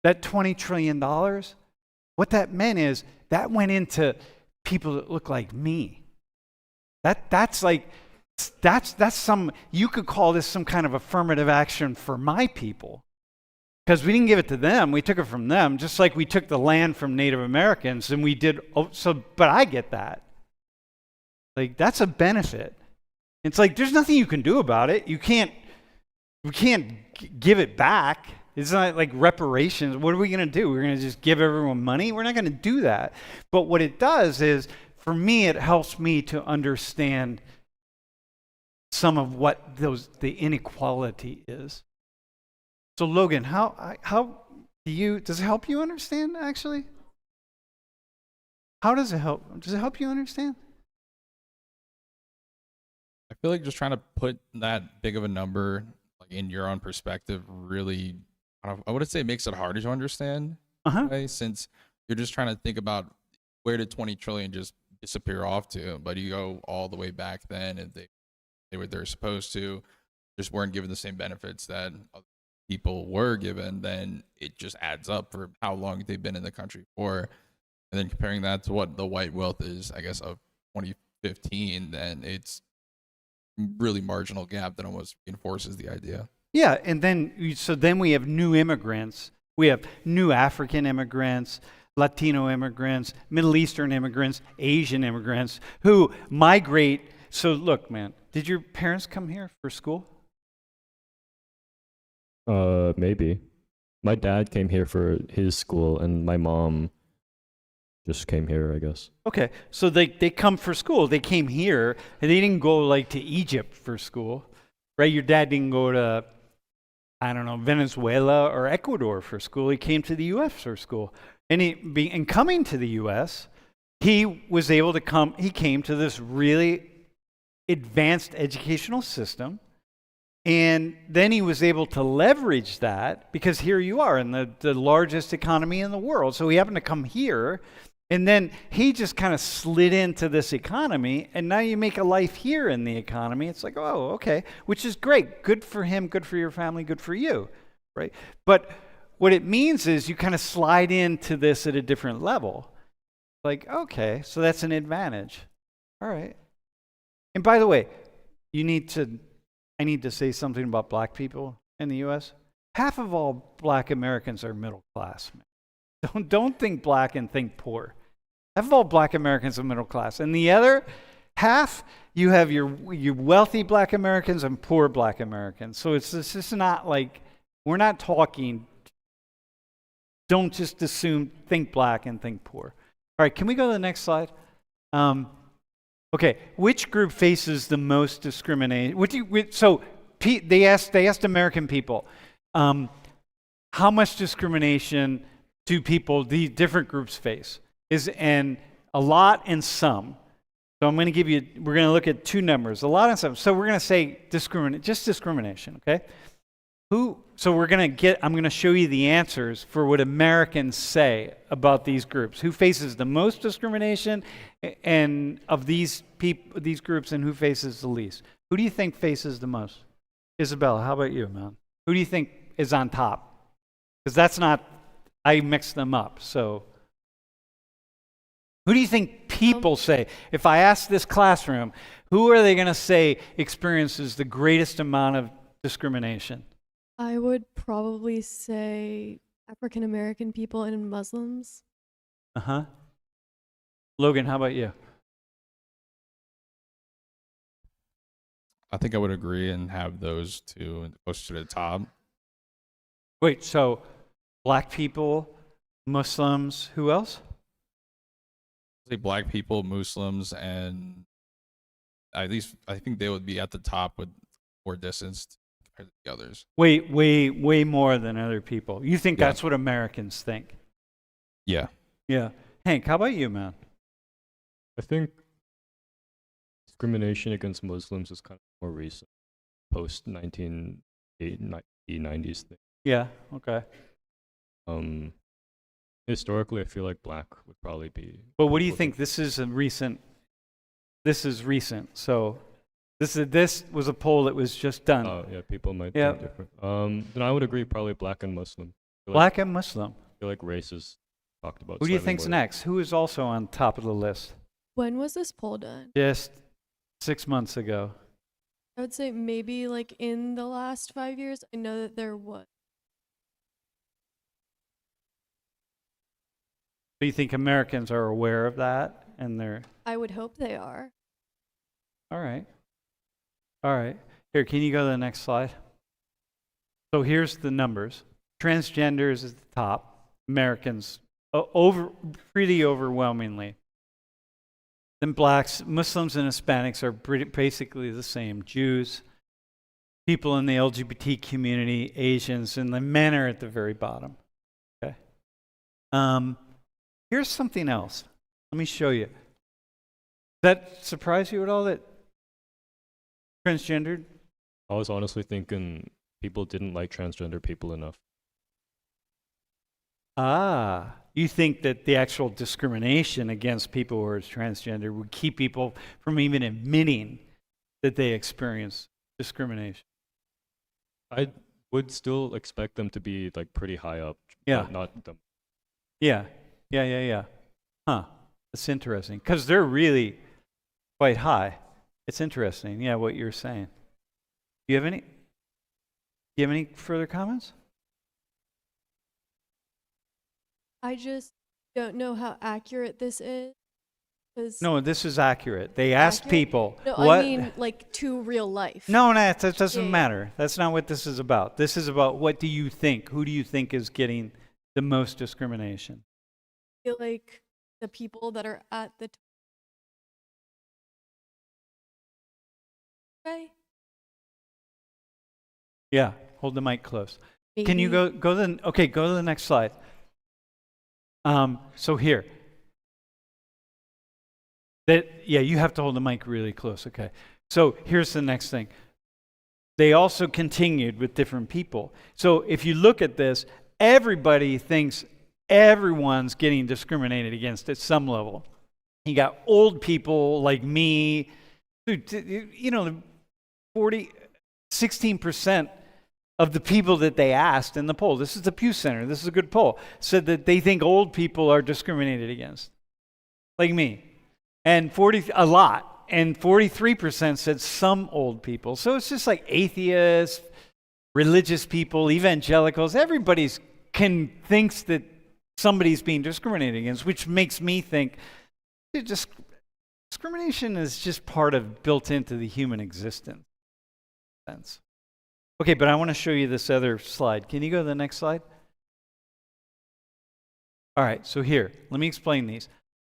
that $20 trillion, what that meant is that went into people that look like me. That's some, you could call this some kind of affirmative action for my people. Because we didn't give it to them, we took it from them, just like we took the land from Native Americans and we did, but I get that. Like, that's a benefit. It's like, there's nothing you can do about it. We can't give it back. It's not like reparations. What are we going to do? We're going to just give everyone money? We're not going to do that. But what it does is, for me, it helps me to understand some of what the inequality is. So Logan, how does it help you understand, actually? How does it help? Does it help you understand? I feel like just trying to put that big of a number like in your own perspective really, I wouldn't say it makes it harder to understand, right? Since you're just trying to think about where did 20 trillion just disappear off to, but you go all the way back then and they were they're supposed to, just weren't given the same benefits that other people were given, then it just adds up for how long they've been in the country for. And then comparing that to what the white wealth is, I guess, of 2015, then it's really marginal gap that almost reinforces the idea. Yeah, and then we have new immigrants. We have new African immigrants, Latino immigrants, Middle Eastern immigrants, Asian immigrants who migrate. So look, man, did your parents come here for school? Maybe. My dad came here for his school, and my mom just came here, I guess. Okay, so they come for school. They came here, and they didn't go like to Egypt for school, right? Your dad didn't go to, I don't know, Venezuela or Ecuador for school. He came to the U.S. for school, and coming to the U.S., he was able to come. He came to this really advanced educational system. And then he was able to leverage that because here you are in the largest economy in the world. So he happened to come here, and then he just kind of slid into this economy, and now you make a life here in the economy. It's like, oh, okay, which is great. Good for him, good for your family, good for you, right? But what it means is you kind of slide into this at a different level. Like, okay, so that's an advantage. All right. And by the way, I need to say something about black people in the U.S. Half of all black Americans are middle class. Don't think black and think poor. Half of all black Americans are middle class. And the other half, you have your wealthy black Americans and poor black Americans. So it's just not like, we're not talking, don't just assume, think black and think poor. All right, can we go to the next slide? Okay, which group faces the most discrimination? They asked American people, how much discrimination do the different groups face? And a lot and some. So we're going to look at two numbers, a lot and some. So we're going to say discrimination, okay? I'm going to show you the answers for what Americans say about these groups. Who faces the most discrimination and of these groups, and who faces the least? Who do you think faces the most? Isabella, how about you, man? Who do you think is on top? Because I mixed them up, so. Who do you think people say? If I ask this classroom, who are they going to say experiences the greatest amount of discrimination? I would probably say African American people and Muslims. Uh-huh. Logan, how about you? I think I would agree and have those two close to the top. Wait, so black people, Muslims, who else? Say black people, Muslims, and at least I think they would be at the top with more distance compared to the others. Way more than other people. You think that's what Americans think? Yeah. Yeah. Hank, how about you, man? I think discrimination against Muslims is kind of more recent, post 1990s thing. Yeah, okay. Historically, I feel like black would probably be. But what do you think? This is recent. So this was a poll that was just done. Oh, yeah, people might think different. Then I would agree, probably black and Muslim. Black and Muslim. I feel like race is talked about. Who do you think's next? Who is also on top of the list? When was this poll done? Just 6 months ago. I would say maybe like in the last 5 years. I know that there was. Do you think Americans are aware of that? And they're. I would hope they are. All right. Here, can you go to the next slide? So here's the numbers. Transgenders is the top. Americans, pretty overwhelmingly. Then blacks, Muslims, and Hispanics are basically the same. Jews, people in the LGBT community, Asians, and the men are at the very bottom. Okay. Here's something else. Let me show you. Does that surprise you at all that transgendered? I was honestly thinking people didn't like transgender people enough. You think that the actual discrimination against people who are transgender would keep people from even admitting that they experience discrimination? I would still expect them to be like pretty high up. Yeah. But not them. Yeah. Huh. That's interesting. Because they're really quite high. It's interesting, what you're saying. Do you have any further comments? I just don't know how accurate this is. No, this is accurate. They asked people No, what. I mean like to real life. No, that doesn't Yeah. matter. That's not what this is about. This is about what do you think? Who do you think is getting the most discrimination? I feel like the people that are at the top. Okay. Yeah, hold the mic close. Can you go to the next slide. So here. You have to hold the mic really close. Okay. So here's the next thing. They also continued with different people. So if you look at this, everybody thinks everyone's getting discriminated against at some level. You got old people like me, 16% of the people that they asked in the poll, this is the Pew Center, this is a good poll, said that they think old people are discriminated against, like me. And a lot. and 43% said some old people. So it's just like atheists, religious people, evangelicals, everybody's thinks that somebody's being discriminated against, which makes me think discrimination is just built into the human existence. Okay, but I want to show you this other slide. Can you go to the next slide? All right, so here, let me explain these.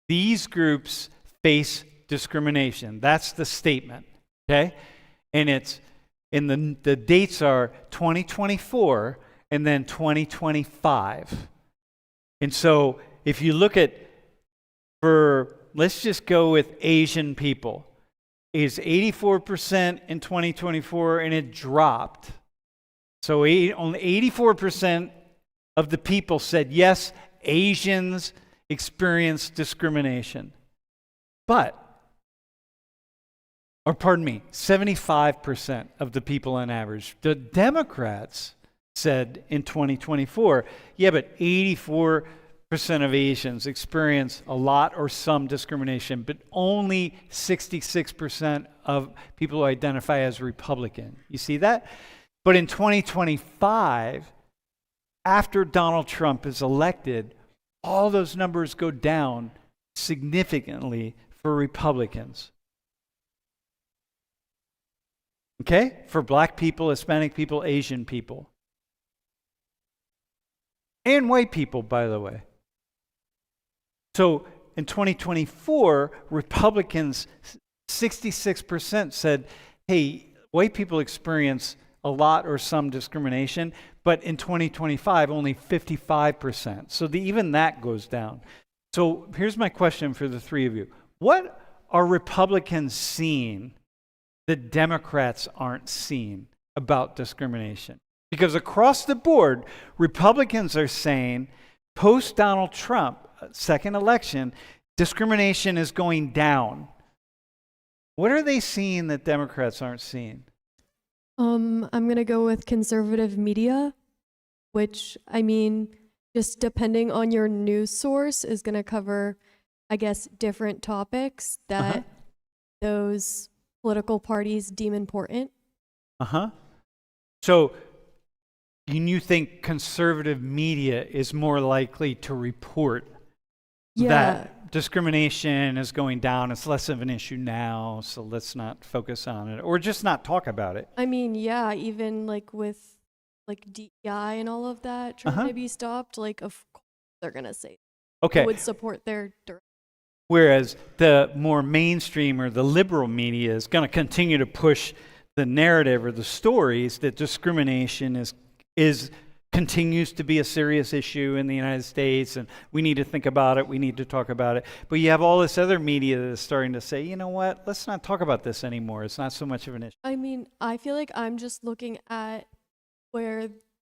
These groups face discrimination. That's the statement, okay? And the dates are 2024 and then 2025. And so if you look at, let's just go with Asian people. It's 84% in 2024 and it dropped. So only 84% of the people said, yes, Asians experience discrimination. 75% of the people on average. The Democrats said in 2024, yeah, but 84% of Asians experience a lot or some discrimination, but only 66% of people who identify as Republican. You see that? But in 2025, after Donald Trump is elected, all those numbers go down significantly for Republicans. Okay? For black people, Hispanic people, Asian people. And white people, by the way. So in 2024, Republicans, 66% said, hey, white people experience a lot or some discrimination, but in 2025, only 55%. So even that goes down. So here's my question for the three of you. What are Republicans seeing that Democrats aren't seeing about discrimination? Because across the board, Republicans are saying, post-Donald Trump, second election, discrimination is going down. What are they seeing that Democrats aren't seeing? I'm going to go with conservative media, which, I mean, just depending on your news source is going to cover, I guess, different topics that those political parties deem important. So you think conservative media is more likely to report that discrimination is going down, it's less of an issue now, so let's not focus on it, or just not talk about it? I mean, yeah, even like with like DEI and all of that trying to be stopped, like of course they're going to say Okay. would support their Whereas the more mainstream or the liberal media is going to continue to push the narrative or the stories that discrimination continues to be a serious issue in the United States, and we need to think about it, we need to talk about it. But you have all this other media that is starting to say, you know what, let's not talk about this anymore. It's not so much of an issue. I mean, I feel like I'm just looking at where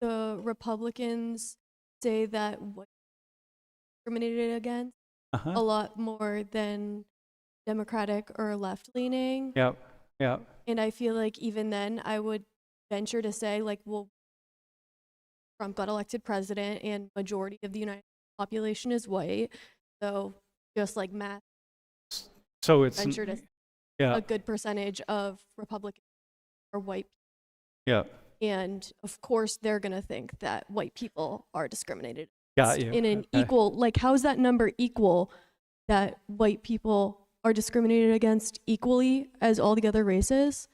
the Republicans say that what discriminated against a lot more than Democratic or left-leaning. Yep. And I feel like even then I would venture to say, like, well, Trump got elected president and majority of the United States population is white. So just like math, So it's venture to a good percentage of Republicans are white. Yeah. And of course they're going to think that white people are discriminated Got you. in an equal, like, how's that number equal that white people are discriminated against equally as all the other races?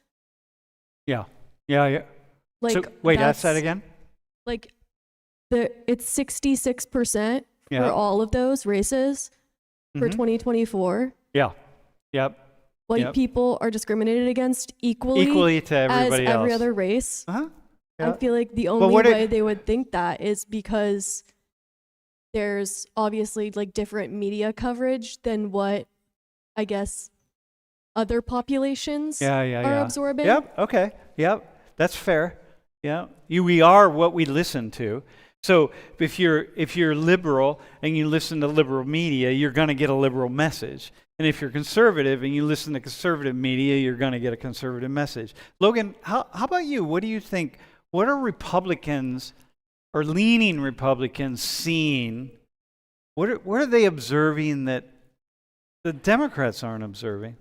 Yeah. Like, So wait, ask that again? Like, it's 66% for all of those races for 2024. Yeah. Yep. White people are discriminated against equally to everybody as every else. other race. Yeah. I feel like the only way they would think that is because there's obviously like different media coverage than what I guess other populations are absorbing. Yep. Okay. Yep. That's fair. Yeah. We are what we listen to. So if you're liberal and you listen to liberal media, you're going to get a liberal message. And if you're conservative and you listen to conservative media, you're going to get a conservative message. Logan, how about you? What do you think? What are Republicans or leaning Republicans seeing? What are they observing that the Democrats aren't observing?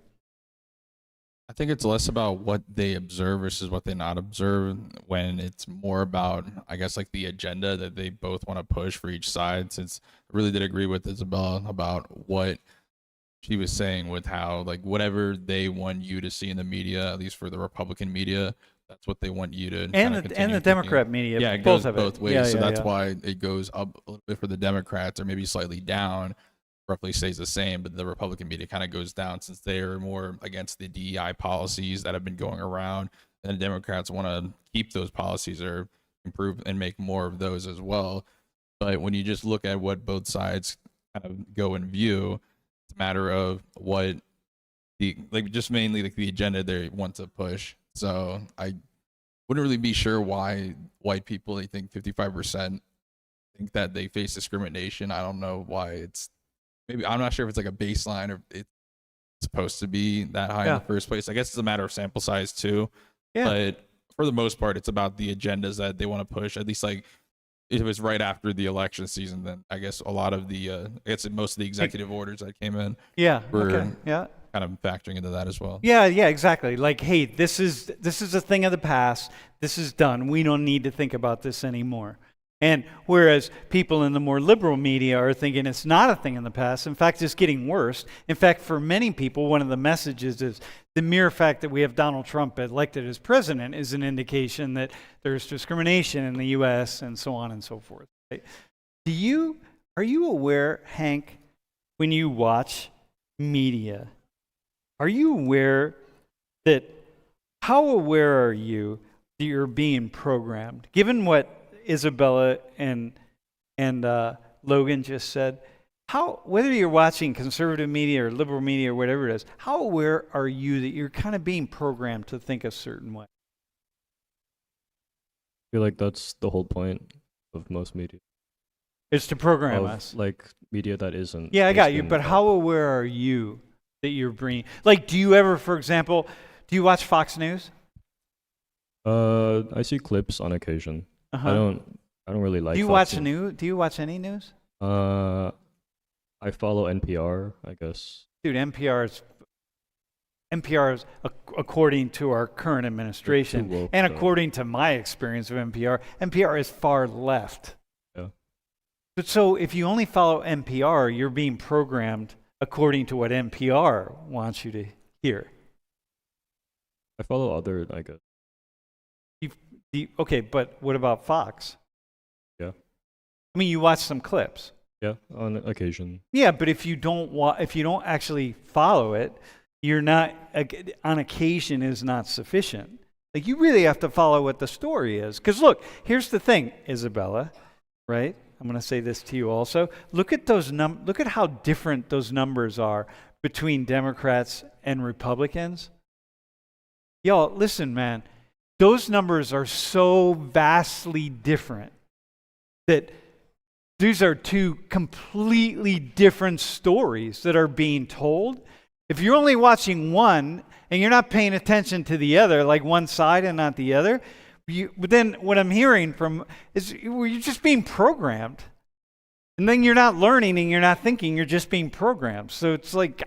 I think it's less about what they observe versus what they not observe when it's more about, I guess, like the agenda that they both want to push for each side. Since I really did agree with Isabel about what she was saying with how, like, whatever they want you to see in the media, at least for the Republican media, that's what they want you to And kind the, of continue and the thinking. Democrat media, Yeah, it both goes of both it. ways. Yeah, So yeah, that's yeah. why it goes up a little bit for the Democrats, or maybe slightly down, roughly stays the same, but the Republican media kind of goes down since they are more against the DEI policies that have been going around, and the Democrats want to keep those policies or improve and make more of those as well. But when you just look at what both sides kind of go and view, it's a matter of what the, like, just mainly like the agenda they want to push. So I wouldn't really be sure why white people, they think 55% think that they face discrimination. I don't know why it's, maybe I'm not sure if it's like a baseline or it's supposed to be that high in Yeah. the first place. I guess it's a matter of sample size too. Yeah. But for the most part, it's about the agendas that they want to push. At least, like, it was right after the election season, then I guess a lot of the I guess most of the executive orders that came in Yeah. were Okay. Yeah. kind of factoring into that as well. Yeah, yeah, exactly. Like, hey, this is a thing of the past. This is done. We don't need to think about this anymore. And whereas people in the more liberal media are thinking it's not a thing in the past, in fact, it's getting worse. In fact, for many people, one of the messages is the mere fact that we have Donald Trump elected as president is an indication that there's discrimination in the U.S. and so on and so forth. Right? Are you aware, Hank, when you watch media, are you aware that, how aware are you that you're being programmed? Given what Isabella and Logan just said, how, whether you're watching conservative media or liberal media or whatever it is, how aware are you that you're kind of being programmed to think a certain way? I feel like that's the whole point of most media. It's to program Of, us. like media that isn't. Yeah, I got based you. in But fact. how aware are you that you're being, like, do you ever, for example, do you watch Fox News? I see clips on occasion. Uh-huh. I don't really like. Do you Fox watch News. Do you watch any news? I follow NPR, I guess. Dude, NPR is according to our current administration, woke, and though. according to my experience of NPR is far left. Yeah. But so if you only follow NPR, you're being programmed according to what NPR wants you to hear. I follow other, I guess. Okay, but what about Fox? Yeah. I mean, you watch some clips. Yeah, on occasion. Yeah, but if you don't if you don't actually follow it, you're not, on occasion is not sufficient. Like, you really have to follow what the story is. Because look, here's the thing, Isabella, right? I'm going to say this to you also. Look at those look at how different those numbers are between Democrats and Republicans. Y'all, listen, man. Those numbers are so vastly different that these are two completely different stories that are being told. If you're only watching one and you're not paying attention to the other, like one side and not the other, but then what I'm hearing from is you're just being programmed. And then you're not learning and you're not thinking, you're just being programmed. So it's like,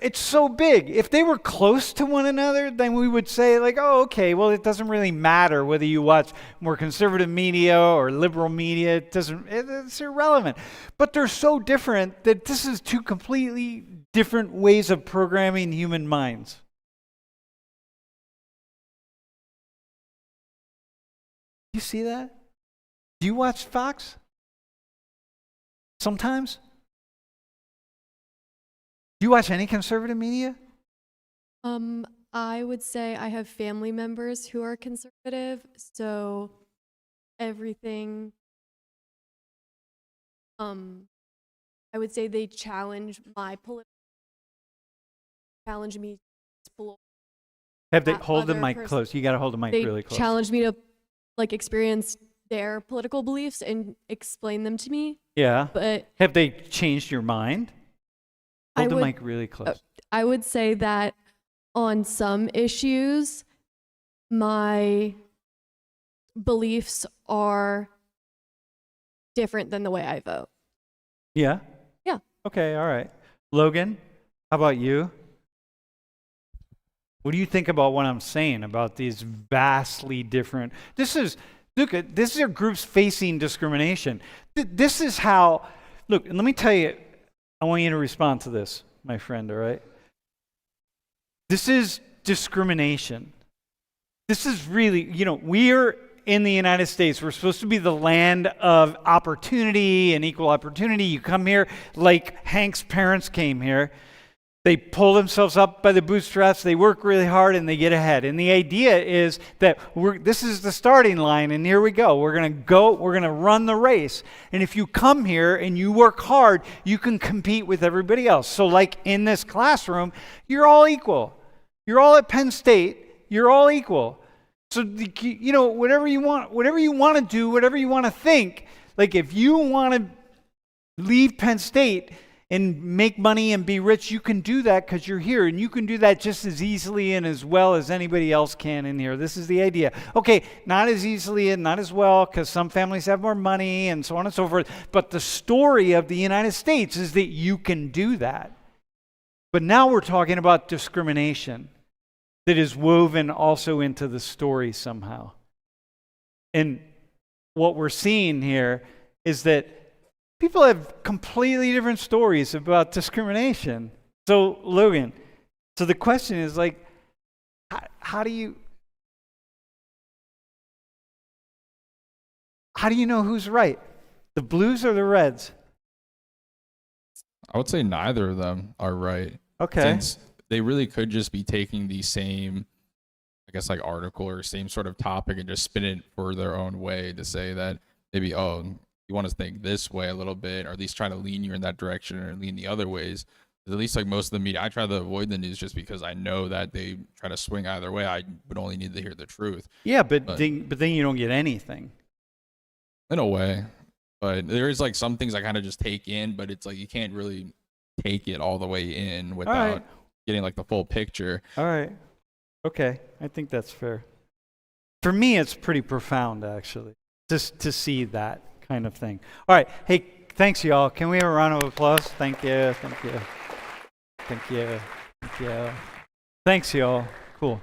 it's so big. If they were close to one another, then we would say, like, oh, okay, well, it doesn't really matter whether you watch more conservative media or liberal media. It's irrelevant. But they're so different that this is two completely different ways of programming human minds. You see that? Do you watch Fox? Sometimes? Do you watch any conservative media? I would say I have family members who are conservative, so everything, I would say they challenge challenge me to explore. Have they That hold the other mic person- close? You got to hold the mic They really close. challenge me to like experience their political beliefs and explain them to me, Yeah. but Have they changed your mind? I Hold the would- mic really close. I would say that on some issues, my beliefs are different than the way I vote. Yeah? Yeah. Okay, all right. Logan, how about you? What do you think about what I'm saying about these vastly different? This is groups facing discrimination. This is how. Look, and let me tell you. I want you to respond to this, my friend. All right. This is discrimination. This is really, we're in the United States. We're supposed to be the land of opportunity and equal opportunity. You come here like Hank's parents came here. They pull themselves up by the bootstraps, they work really hard, and they get ahead. And the idea is that this is the starting line, and here we go. We're going to run the race. And if you come here and you work hard, you can compete with everybody else. So like in this classroom, you're all equal. You're all at Penn State, you're all equal. So, whatever you want to do, whatever you want to think, like if you want to leave Penn State and make money and be rich, you can do that because you're here, and you can do that just as easily and as well as anybody else can in here. This is the idea. Okay, not as easily and not as well because some families have more money and so on and so forth, but the story of the United States is that you can do that. But now we're talking about discrimination that is woven also into the story somehow. And what we're seeing here is that people have completely different stories about discrimination. So, Logan, the question is like, how do you know who's right? The blues or the reds? I would say neither of them are right. Okay. Since they really could just be taking the same, I guess, like article or same sort of topic and just spin it for their own way to say that maybe, oh, you want to think this way a little bit, or at least try to lean you in that direction or lean the other ways. At least like most of the media, I try to avoid the news just because I know that they try to swing either way. I would only need to hear the truth. Yeah, but then you don't get anything. In a way. But there is like some things I kind of just take in, but it's like you can't really take it all the way in without getting like the full picture. All right. Okay. I think that's fair. For me, it's pretty profound, actually, just to see that kind of thing. All right. Hey, thanks, y'all. Can we have a round of applause? Thank you. Thank you. Thank you. Thank you. Thanks, y'all. Cool.